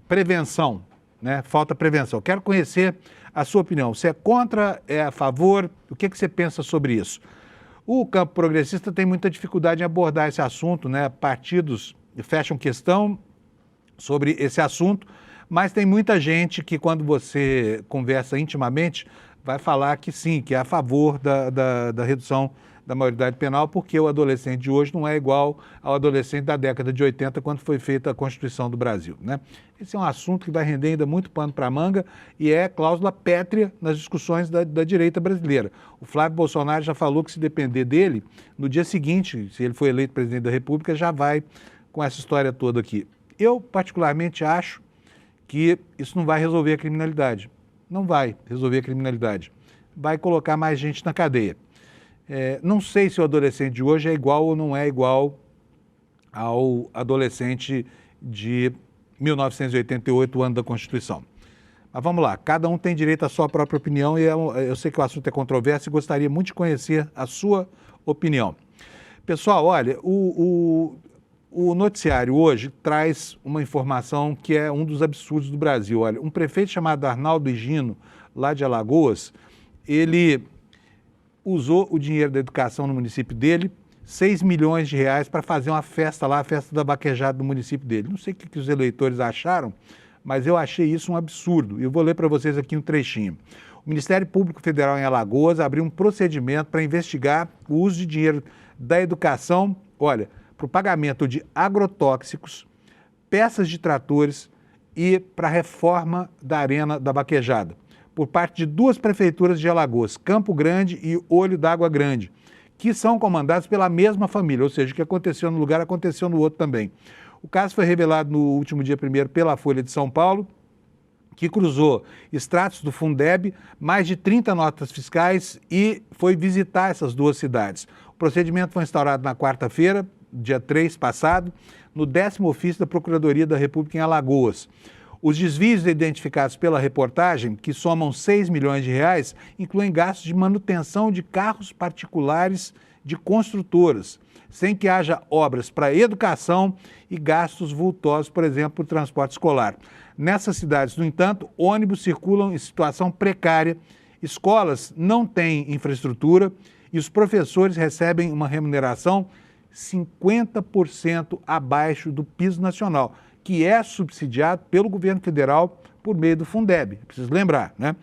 prevenção, né? Falta prevenção. Quero conhecer a sua opinião. Você é contra, é a favor? O que você pensa sobre isso? O campo progressista tem muita dificuldade em abordar esse assunto, né? Partidos fecham questão sobre esse assunto, mas tem muita gente que, quando você conversa intimamente, vai falar que sim, que é a favor da redução da maioridade penal, porque o adolescente de hoje não é igual ao adolescente da década de 80, quando foi feita a Constituição do Brasil, né? Esse é um assunto que vai render ainda muito pano para a manga e é cláusula pétrea nas discussões da direita brasileira. O Flávio Bolsonaro já falou que, se depender dele, no dia seguinte, se ele for eleito presidente da República, já vai com essa história toda aqui. Eu, particularmente, acho que isso não vai resolver a criminalidade. Não vai resolver a criminalidade. Vai colocar mais gente na cadeia. Não sei se o adolescente de hoje é igual ou não é igual ao adolescente de 1988, o ano da Constituição. Mas vamos lá, cada um tem direito à sua própria opinião e eu sei que o assunto é controverso e gostaria muito de conhecer a sua opinião. Pessoal, olha, o noticiário hoje traz uma informação que é um dos absurdos do Brasil. Olha, um prefeito chamado Arnaldo Higino, lá de Alagoas, ele usou o dinheiro da educação no município dele, 6 milhões de reais, para fazer uma festa lá, a festa da vaquejada do município dele. Não sei o que os eleitores acharam, mas eu achei isso um absurdo. E eu vou ler para vocês aqui um trechinho. O Ministério Público Federal em Alagoas abriu um procedimento para investigar o uso de dinheiro da educação, olha, para o pagamento de agrotóxicos, peças de tratores e para a reforma da arena da vaquejada, por parte de duas prefeituras de Alagoas, Campo Grande e Olho d'Água Grande, que são comandados pela mesma família, ou seja, o que aconteceu no lugar aconteceu no outro também. O caso foi revelado no último dia 1º pela Folha de São Paulo, que cruzou extratos do Fundeb, mais de 30 notas fiscais e foi visitar essas duas cidades. O procedimento foi instaurado na quarta-feira, dia 3 passado, no 10º ofício da Procuradoria da República em Alagoas. Os desvios identificados pela reportagem, que somam 6 milhões de reais, incluem gastos de manutenção de carros particulares de construtoras, sem que haja obras para educação e gastos vultosos, por exemplo, por transporte escolar. Nessas cidades, no entanto, ônibus circulam em situação precária, escolas não têm infraestrutura e os professores recebem uma remuneração 50% abaixo do piso nacional, que é subsidiado pelo governo federal por meio do Fundeb, preciso lembrar, né?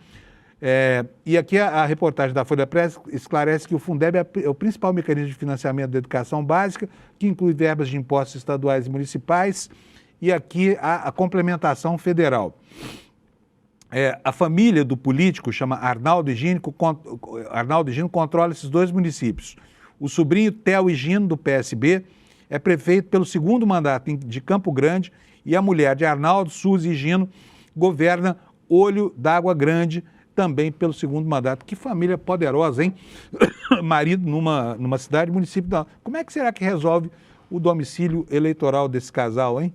E aqui a reportagem da Folha Press esclarece que o Fundeb é o principal mecanismo de financiamento da educação básica, que inclui verbas de impostos estaduais e municipais, e aqui a complementação federal. A família do político, chama Arnaldo Higino, controla esses dois municípios. O sobrinho Theo Higino, do PSB, é prefeito pelo segundo mandato de Campo Grande e a mulher de Arnaldo, Suzy Higino, governa Olho d'Água Grande, também pelo segundo mandato. Que família poderosa, hein? Marido numa cidade, município da... Como é que será que resolve o domicílio eleitoral desse casal, hein?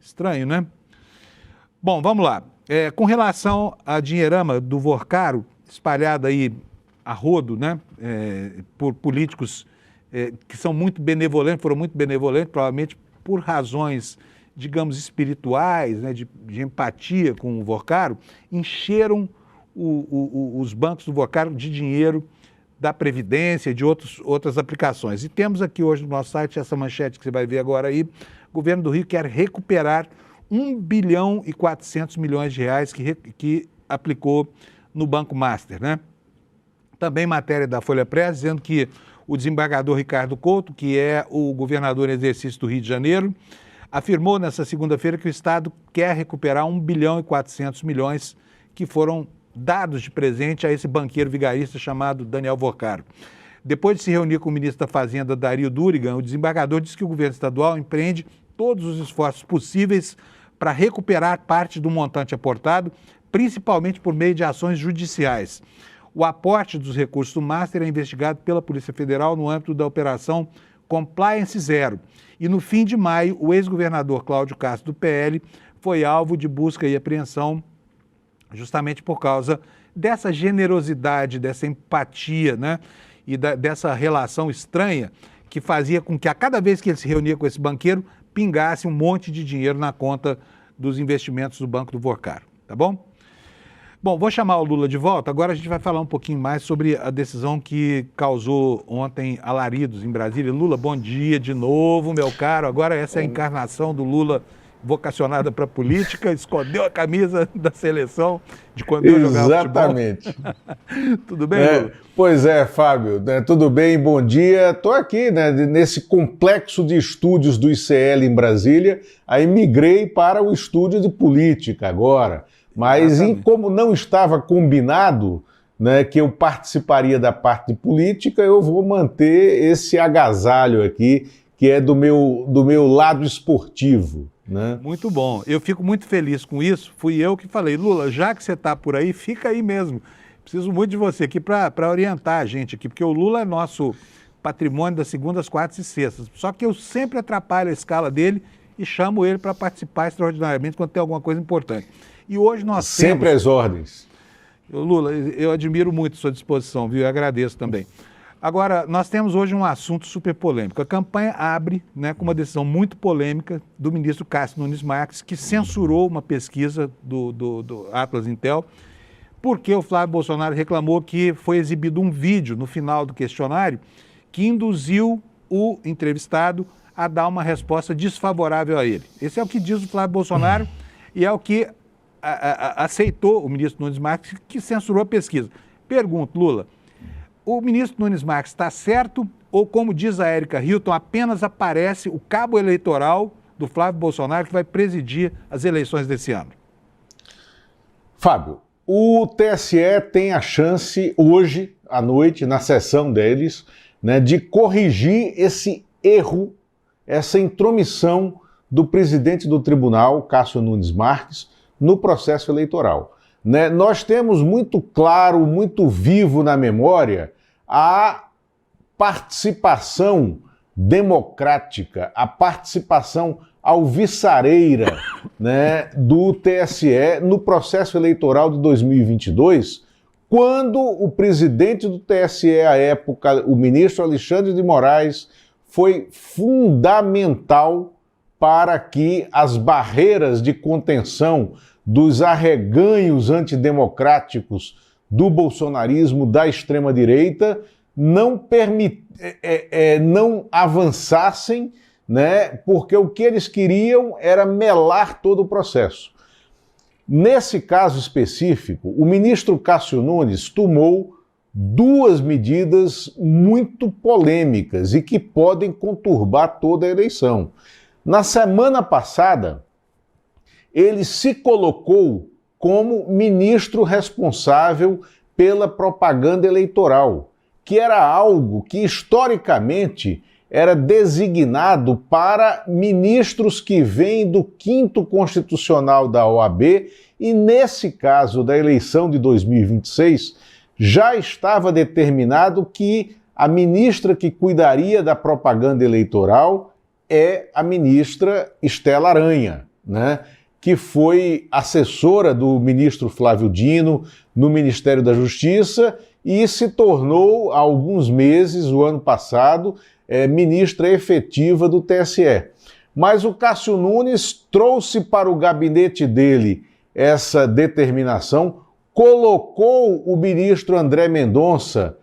Estranho, né? Bom, vamos lá. Com relação à dinheirama do Vorcaro, espalhada aí a rodo, né? Por políticos que são muito benevolentes, foram muito benevolentes, provavelmente por razões, digamos, espirituais, né? de empatia com o Vorcaro, encheram os bancos do Vorcaro de dinheiro da Previdência e de outras aplicações. E temos aqui hoje no nosso site essa manchete que você vai ver agora aí. O governo do Rio quer recuperar 1 bilhão e 400 milhões de reais que aplicou no Banco Master, né? Também matéria da Folha Press, dizendo que o desembargador Ricardo Couto, que é o governador em exercício do Rio de Janeiro, afirmou nessa segunda-feira que o Estado quer recuperar 1 bilhão e 400 milhões que foram dados de presente a esse banqueiro vigarista chamado Daniel Vorcaro. Depois de se reunir com o ministro da Fazenda, Dario Durigan, o desembargador disse que o governo estadual empreende todos os esforços possíveis para recuperar parte do montante aportado, principalmente por meio de ações judiciais. O aporte dos recursos do Master é investigado pela Polícia Federal no âmbito da Operação Compliance Zero. E no fim de maio, o ex-governador Cláudio Castro, do PL, foi alvo de busca e apreensão justamente por causa dessa generosidade, dessa empatia, né? E dessa relação estranha que fazia com que a cada vez que ele se reunia com esse banqueiro, pingasse um monte de dinheiro na conta dos investimentos do Banco do Vorcaro, tá bom? Bom, vou chamar o Lula de volta. Agora a gente vai falar um pouquinho mais sobre a decisão que causou ontem alaridos em Brasília. Lula, bom dia de novo, meu caro. Agora essa é a encarnação do Lula vocacionada para a política, escondeu a camisa da seleção de quando eu jogava futebol. Exatamente. Tudo bem, Lula? Pois é, Fábio, tudo bem, bom dia. Estou aqui, nesse complexo de estúdios do ICL em Brasília, aí migrei para o estúdio de política agora. Mas como não estava combinado, né, que eu participaria da parte de política, eu vou manter esse agasalho aqui, que é do meu lado esportivo. Né? Muito bom. Eu fico muito feliz com isso. Fui eu que falei, Lula, já que você está por aí, fica aí mesmo. Preciso muito de você aqui para orientar a gente aqui, porque o Lula é nosso patrimônio das segundas, quartas e sextas. Só que eu sempre atrapalho a escala dele e chamo ele para participar extraordinariamente quando tem alguma coisa importante. E hoje nós sempre temos... às ordens. Lula, eu admiro muito a sua disposição, viu? Eu agradeço também. Agora, nós temos hoje um assunto super polêmico. A campanha abre, né, com uma decisão muito polêmica do ministro Cássio Nunes Marques, que censurou uma pesquisa do Atlas Intel, porque o Flávio Bolsonaro reclamou que foi exibido um vídeo no final do questionário que induziu o entrevistado a dar uma resposta desfavorável a ele. Esse é o que diz o Flávio Bolsonaro e é o que aceitou o ministro Nunes Marques, que censurou a pesquisa. Pergunto, Lula, o ministro Nunes Marques está certo ou, como diz a Érica Hilton, apenas aparece o cabo eleitoral do Flávio Bolsonaro que vai presidir as eleições desse ano? Fábio, o TSE tem a chance hoje à noite, na sessão deles, né, de corrigir esse erro, essa intromissão do presidente do tribunal, Cássio Nunes Marques, no processo eleitoral. Né? Nós temos muito claro, muito vivo na memória a participação democrática, a participação alvissareira, né, do TSE no processo eleitoral de 2022, quando o presidente do TSE à época, o ministro Alexandre de Moraes, foi fundamental para que as barreiras de contenção dos arreganhos antidemocráticos do bolsonarismo, da extrema-direita, não avançassem, né, porque o que eles queriam era melar todo o processo. Nesse caso específico, o ministro Cássio Nunes tomou duas medidas muito polêmicas e que podem conturbar toda a eleição. Na semana passada, ele se colocou como ministro responsável pela propaganda eleitoral, que era algo que historicamente era designado para ministros que vêm do 5º Constitucional da OAB e, nesse caso da eleição de 2026, já estava determinado que a ministra que cuidaria da propaganda eleitoral é a ministra Estela Aranha, né? Que foi assessora do ministro Flávio Dino no Ministério da Justiça e se tornou, há alguns meses, o ano passado, ministra efetiva do TSE. Mas o Cássio Nunes trouxe para o gabinete dele essa determinação, colocou o ministro André Mendonça,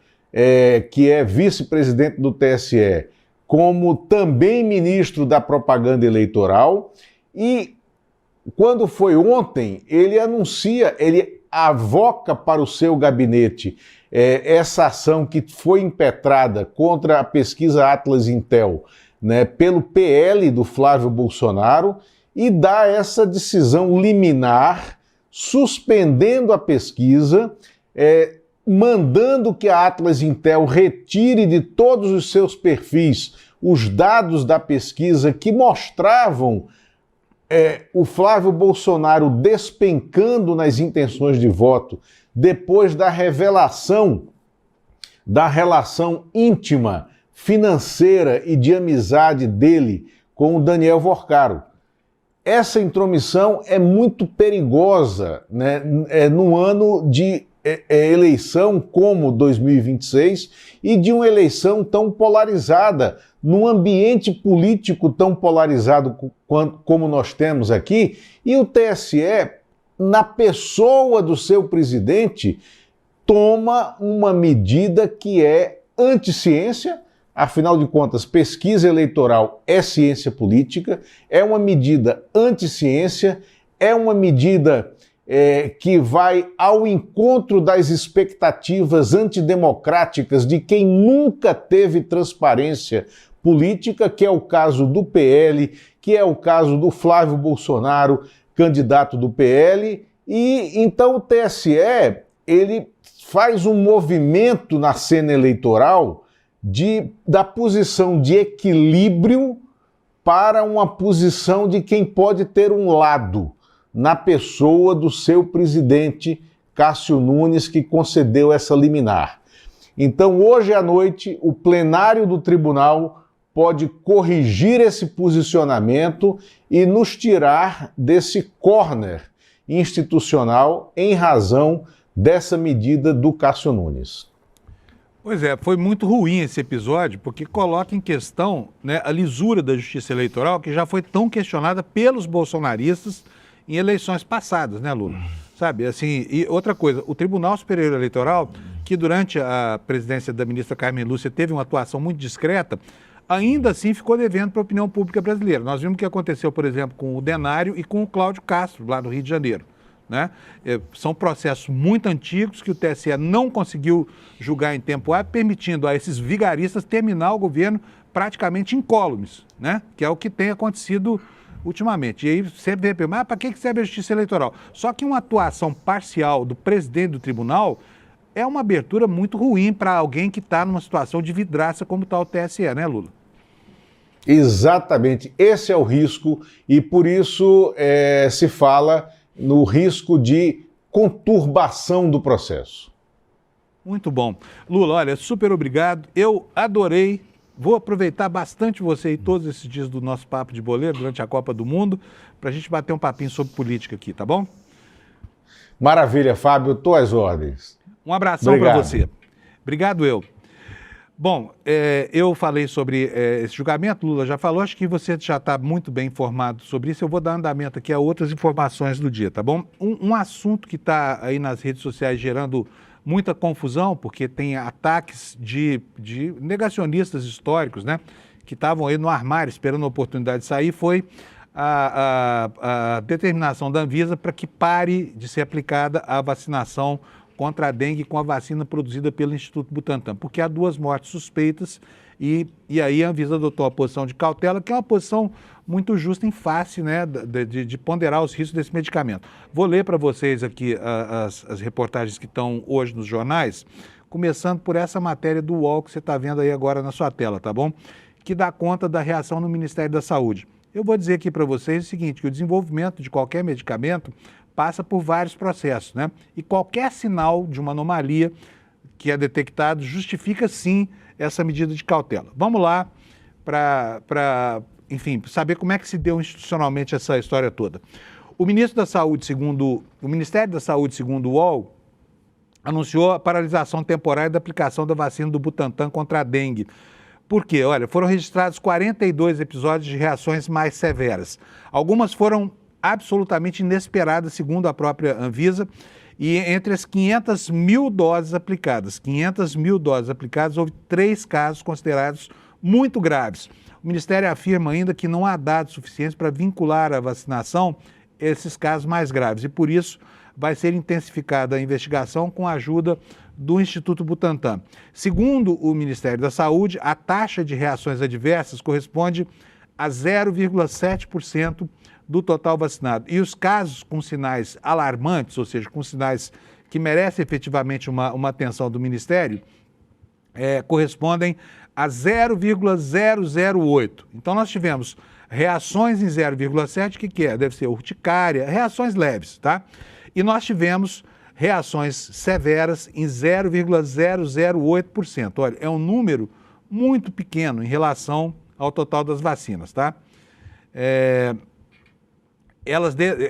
que é vice-presidente do TSE, como também ministro da propaganda eleitoral e quando foi ontem, ele avoca para o seu gabinete essa ação que foi impetrada contra a pesquisa Atlas Intel, né, pelo PL do Flávio Bolsonaro e dá essa decisão liminar, suspendendo a pesquisa, mandando que a Atlas Intel retire de todos os seus perfis os dados da pesquisa que mostravam o Flávio Bolsonaro despencando nas intenções de voto depois da revelação da relação íntima, financeira e de amizade dele com o Daniel Vorcaro. Essa intromissão é muito perigosa, né? Num ano de eleição como 2026 e de uma eleição tão polarizada, num ambiente político tão polarizado como nós temos aqui, e o TSE, na pessoa do seu presidente, toma uma medida que é anti-ciência. Afinal de contas, pesquisa eleitoral é ciência política, é uma medida anti-ciência, é uma medida que vai ao encontro das expectativas antidemocráticas de quem nunca teve transparência política, que é o caso do PL, que é o caso do Flávio Bolsonaro, candidato do PL, e então o TSE, ele faz um movimento na cena eleitoral da posição de equilíbrio para uma posição de quem pode ter um lado, na pessoa do seu presidente, Cássio Nunes, que concedeu essa liminar. Então, hoje à noite, o plenário do tribunal pode corrigir esse posicionamento e nos tirar desse corner institucional em razão dessa medida do Cássio Nunes. Pois é, foi muito ruim esse episódio, porque coloca em questão, né, a lisura da justiça eleitoral, que já foi tão questionada pelos bolsonaristas em eleições passadas, né, Lula? Sabe, assim, e outra coisa, o Tribunal Superior Eleitoral, que durante a presidência da ministra Carmen Lúcia teve uma atuação muito discreta, ainda assim ficou devendo para a opinião pública brasileira. Nós vimos o que aconteceu, por exemplo, com o Denário e com o Cláudio Castro, lá no Rio de Janeiro. Né? São processos muito antigos que o TSE não conseguiu julgar em tempo hábil, permitindo a esses vigaristas terminar o governo praticamente incólumes, né? Que é o que tem acontecido ultimamente. E aí sempre vem, mas para que serve a justiça eleitoral? Só que uma atuação parcial do presidente do tribunal é uma abertura muito ruim para alguém que está numa situação de vidraça como está o TSE, né, Lula? Exatamente, esse é o risco e por isso se fala no risco de conturbação do processo. Muito bom. Lula, olha, super obrigado. Eu adorei. Vou aproveitar bastante você e todos esses dias do nosso Papo de Boleiro durante a Copa do Mundo para a gente bater um papinho sobre política aqui, tá bom? Maravilha, Fábio. Estou às ordens. Um abração para você. Obrigado, eu. Bom, eu falei sobre esse julgamento, Lula já falou, acho que você já está muito bem informado sobre isso, eu vou dar andamento aqui a outras informações do dia, tá bom? Um assunto que está aí nas redes sociais gerando muita confusão, porque tem ataques de negacionistas históricos, né, que estavam aí no armário esperando a oportunidade de sair, foi a determinação da Anvisa para que pare de ser aplicada a vacinação contra a dengue com a vacina produzida pelo Instituto Butantan, porque há 2 mortes suspeitas e aí a Anvisa adotou a posição de cautela, que é uma posição muito justa em face, né, de ponderar os riscos desse medicamento. Vou ler para vocês aqui as reportagens que estão hoje nos jornais, começando por essa matéria do UOL que você está vendo aí agora na sua tela, tá bom? Que dá conta da reação no Ministério da Saúde. Eu vou dizer aqui para vocês o seguinte, que o desenvolvimento de qualquer medicamento passa por vários processos, né? E qualquer sinal de uma anomalia que é detectado justifica, sim, essa medida de cautela. Vamos lá para, enfim, saber como é que se deu institucionalmente essa história toda. O Ministério da Saúde, segundo o UOL, anunciou a paralisação temporária da aplicação da vacina do Butantan contra a dengue. Por quê? Olha, foram registrados 42 episódios de reações mais severas. Algumas foram absolutamente inesperadas, segundo a própria Anvisa, e entre as 500 mil doses aplicadas, houve 3 casos considerados muito graves. O Ministério afirma ainda que não há dados suficientes para vincular a vacinação esses casos mais graves, e por isso vai ser intensificada a investigação com a ajuda do Instituto Butantan. Segundo o Ministério da Saúde, a taxa de reações adversas corresponde a 0,7% do total vacinado. E os casos com sinais alarmantes, ou seja, com sinais que merecem efetivamente uma atenção do Ministério, correspondem a 0,008. Então, nós tivemos reações em 0,7, que é? Deve ser urticária, reações leves, tá? E nós tivemos reações severas em 0,008%. Olha, é um número muito pequeno em relação ao total das vacinas, tá?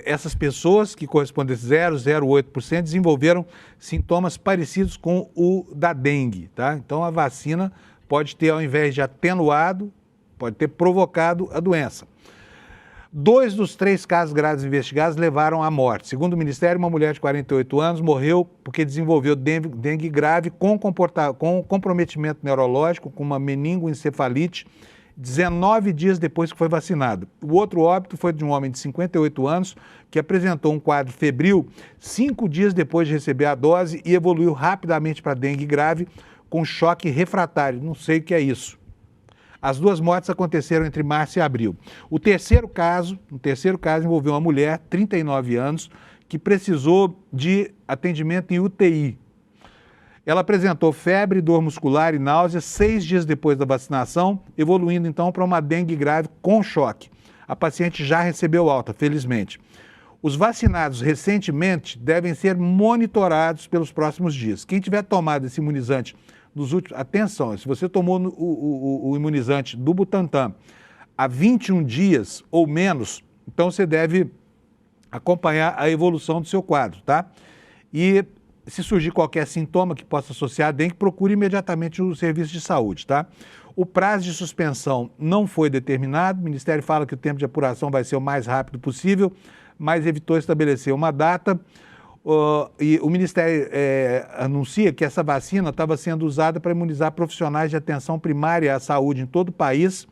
Essas pessoas que correspondem a 0,08% desenvolveram sintomas parecidos com o da dengue, tá? Então, a vacina pode ter, ao invés de atenuado, pode ter provocado a doença. 2 dos 3 casos graves investigados levaram à morte. Segundo o Ministério, uma mulher de 48 anos morreu porque desenvolveu dengue grave com comprometimento neurológico, com uma meningoencefalite, 19 dias depois que foi vacinado. O outro óbito foi de um homem de 58 anos que apresentou um quadro febril 5 dias depois de receber a dose e evoluiu rapidamente para dengue grave com choque refratário. Não sei o que é isso. As 2 mortes aconteceram entre março e abril. O terceiro caso envolveu uma mulher, 39 anos, que precisou de atendimento em UTI. Ela apresentou febre, dor muscular e náusea 6 dias depois da vacinação, evoluindo então para uma dengue grave com choque. A paciente já recebeu alta, felizmente. Os vacinados recentemente devem ser monitorados pelos próximos dias. Quem tiver tomado esse imunizante nos últimos... Atenção, se você tomou o imunizante do Butantan há 21 dias ou menos, então você deve acompanhar a evolução do seu quadro, tá? E se surgir qualquer sintoma que possa associar a dengue, procure imediatamente o serviço de saúde, tá? O prazo de suspensão não foi determinado, o Ministério fala que o tempo de apuração vai ser o mais rápido possível, mas evitou estabelecer uma data. E o Ministério anuncia que essa vacina estava sendo usada para imunizar profissionais de atenção primária à saúde em todo o país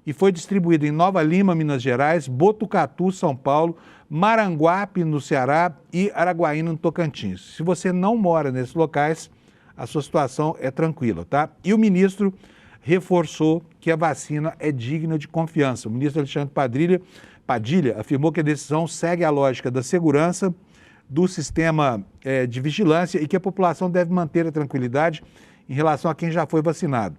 e foi distribuída em Nova Lima, Minas Gerais, Botucatu, São Paulo, Maranguape, no Ceará e Araguaína, no Tocantins. Se você não mora nesses locais, a sua situação é tranquila, tá? E o ministro reforçou que a vacina é digna de confiança. O ministro Alexandre Padilha afirmou que a decisão segue a lógica da segurança do sistema de vigilância e que a população deve manter a tranquilidade em relação a quem já foi vacinado.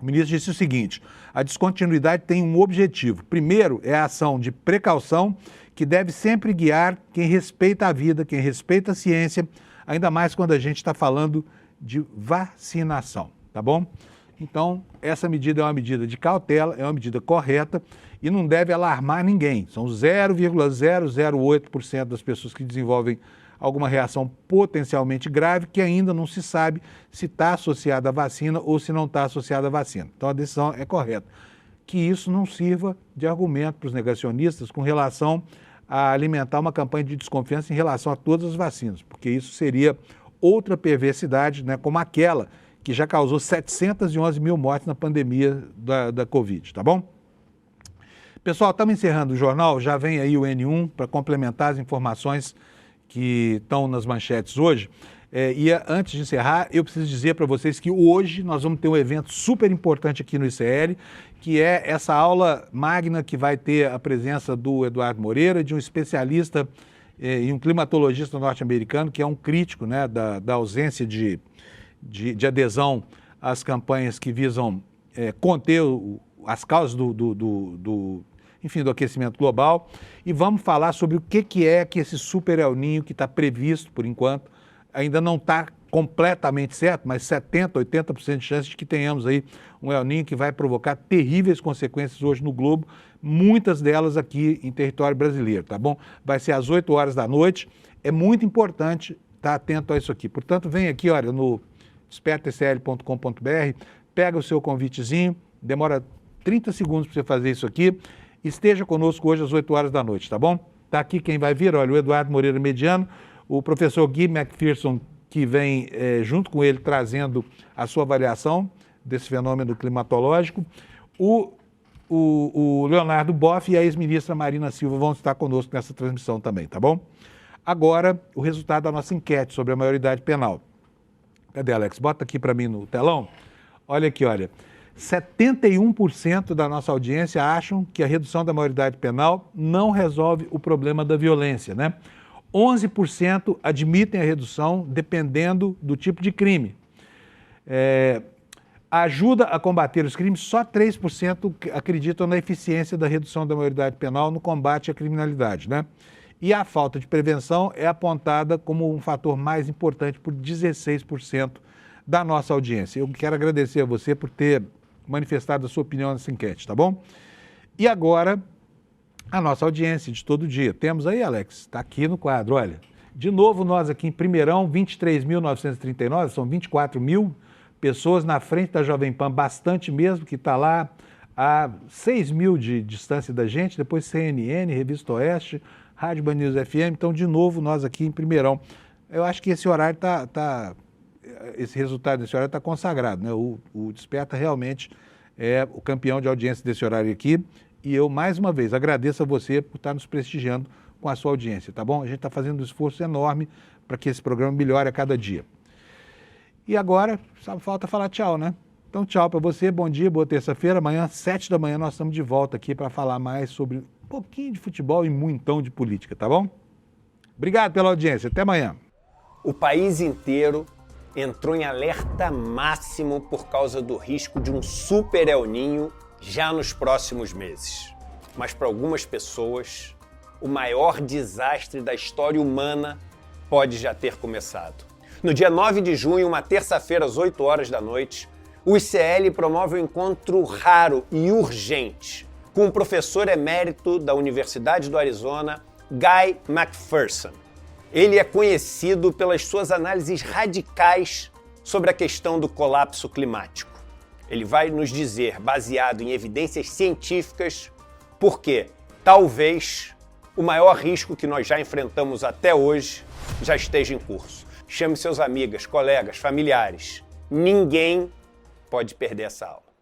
O ministro disse o seguinte: a descontinuidade tem um objetivo. Primeiro, é a ação de precaução que deve sempre guiar quem respeita a vida, quem respeita a ciência, ainda mais quando a gente está falando de vacinação, tá bom? Então, essa medida é uma medida de cautela, é uma medida correta e não deve alarmar ninguém. São 0,008% das pessoas que desenvolvem alguma reação potencialmente grave que ainda não se sabe se está associada à vacina ou se não está associada à vacina. Então, a decisão é correta. Que isso não sirva de argumento para os negacionistas com relação a alimentar uma campanha de desconfiança em relação a todas as vacinas, porque isso seria outra perversidade, né, como aquela que já causou 711 mil mortes na pandemia da Covid, tá bom? Pessoal, estamos encerrando o jornal, já vem aí o N1 para complementar as informações que estão nas manchetes hoje. Antes de encerrar, eu preciso dizer para vocês que hoje nós vamos ter um evento super importante aqui no ICL, que é essa aula magna que vai ter a presença do Eduardo Moreira, de um especialista e um climatologista norte-americano, que é um crítico, né, da ausência de adesão às campanhas que visam conter as causas do aquecimento global. E vamos falar sobre o que é que esse super El Niño que está previsto, por enquanto, ainda não está completamente certo, mas 70%, 80% de chance de que tenhamos aí um El Niño que vai provocar terríveis consequências hoje no globo, muitas delas aqui em território brasileiro, tá bom? Vai ser às 8 horas da noite, é muito importante estar atento a isso aqui. Portanto, vem aqui, olha, no despertacl.com.br, pega o seu convitezinho, demora 30 segundos para você fazer isso aqui, esteja conosco hoje às 8 horas da noite, tá bom? Tá aqui quem vai vir, olha, o Eduardo Moreira Mediano, o professor Gui McPherson, que vem junto com ele trazendo a sua avaliação desse fenômeno climatológico, o Leonardo Boff e a ex-ministra Marina Silva vão estar conosco nessa transmissão também, tá bom? Agora, o resultado da nossa enquete sobre a maioridade penal. Cadê, Alex? Bota aqui para mim no telão. Olha aqui, olha. 71% da nossa audiência acham que a redução da maioridade penal não resolve o problema da violência, né? 11% admitem a redução dependendo do tipo de crime. Ajuda a combater os crimes, só 3% acreditam na eficiência da redução da maioridade penal no combate à criminalidade, né? E a falta de prevenção é apontada como um fator mais importante por 16% da nossa audiência. Eu quero agradecer a você por ter manifestado a sua opinião nessa enquete, tá bom? E agora, a nossa audiência de todo dia. Temos aí, Alex, está aqui no quadro, olha. De novo, nós aqui em primeirão, 23.939, são 24 mil pessoas na frente da Jovem Pan, bastante mesmo, que está lá a 6 mil de distância da gente, depois CNN, Revista Oeste, Rádio Band News FM, então de novo nós aqui em primeirão. Eu acho que esse horário esse resultado desse horário está consagrado, né? O Desperta realmente é o campeão de audiência desse horário aqui, e eu mais uma vez agradeço a você por estar nos prestigiando com a sua audiência, tá bom? A gente está fazendo um esforço enorme para que esse programa melhore a cada dia. E agora, só falta falar tchau, né? Então, tchau para você, bom dia, boa terça-feira. Amanhã, 7 da manhã, nós estamos de volta aqui para falar mais sobre um pouquinho de futebol e muitão de política, tá bom? Obrigado pela audiência, até amanhã. O país inteiro entrou em alerta máximo por causa do risco de um super El Niño já nos próximos meses. Mas para algumas pessoas, o maior desastre da história humana pode já ter começado. No dia 9 de junho, uma terça-feira, às 8 horas da noite, o ICL promove um encontro raro e urgente com o professor emérito da Universidade do Arizona, Guy McPherson. Ele é conhecido pelas suas análises radicais sobre a questão do colapso climático. Ele vai nos dizer, baseado em evidências científicas, por que talvez o maior risco que nós já enfrentamos até hoje já esteja em curso. Chame seus amigas, colegas, familiares. Ninguém pode perder essa aula.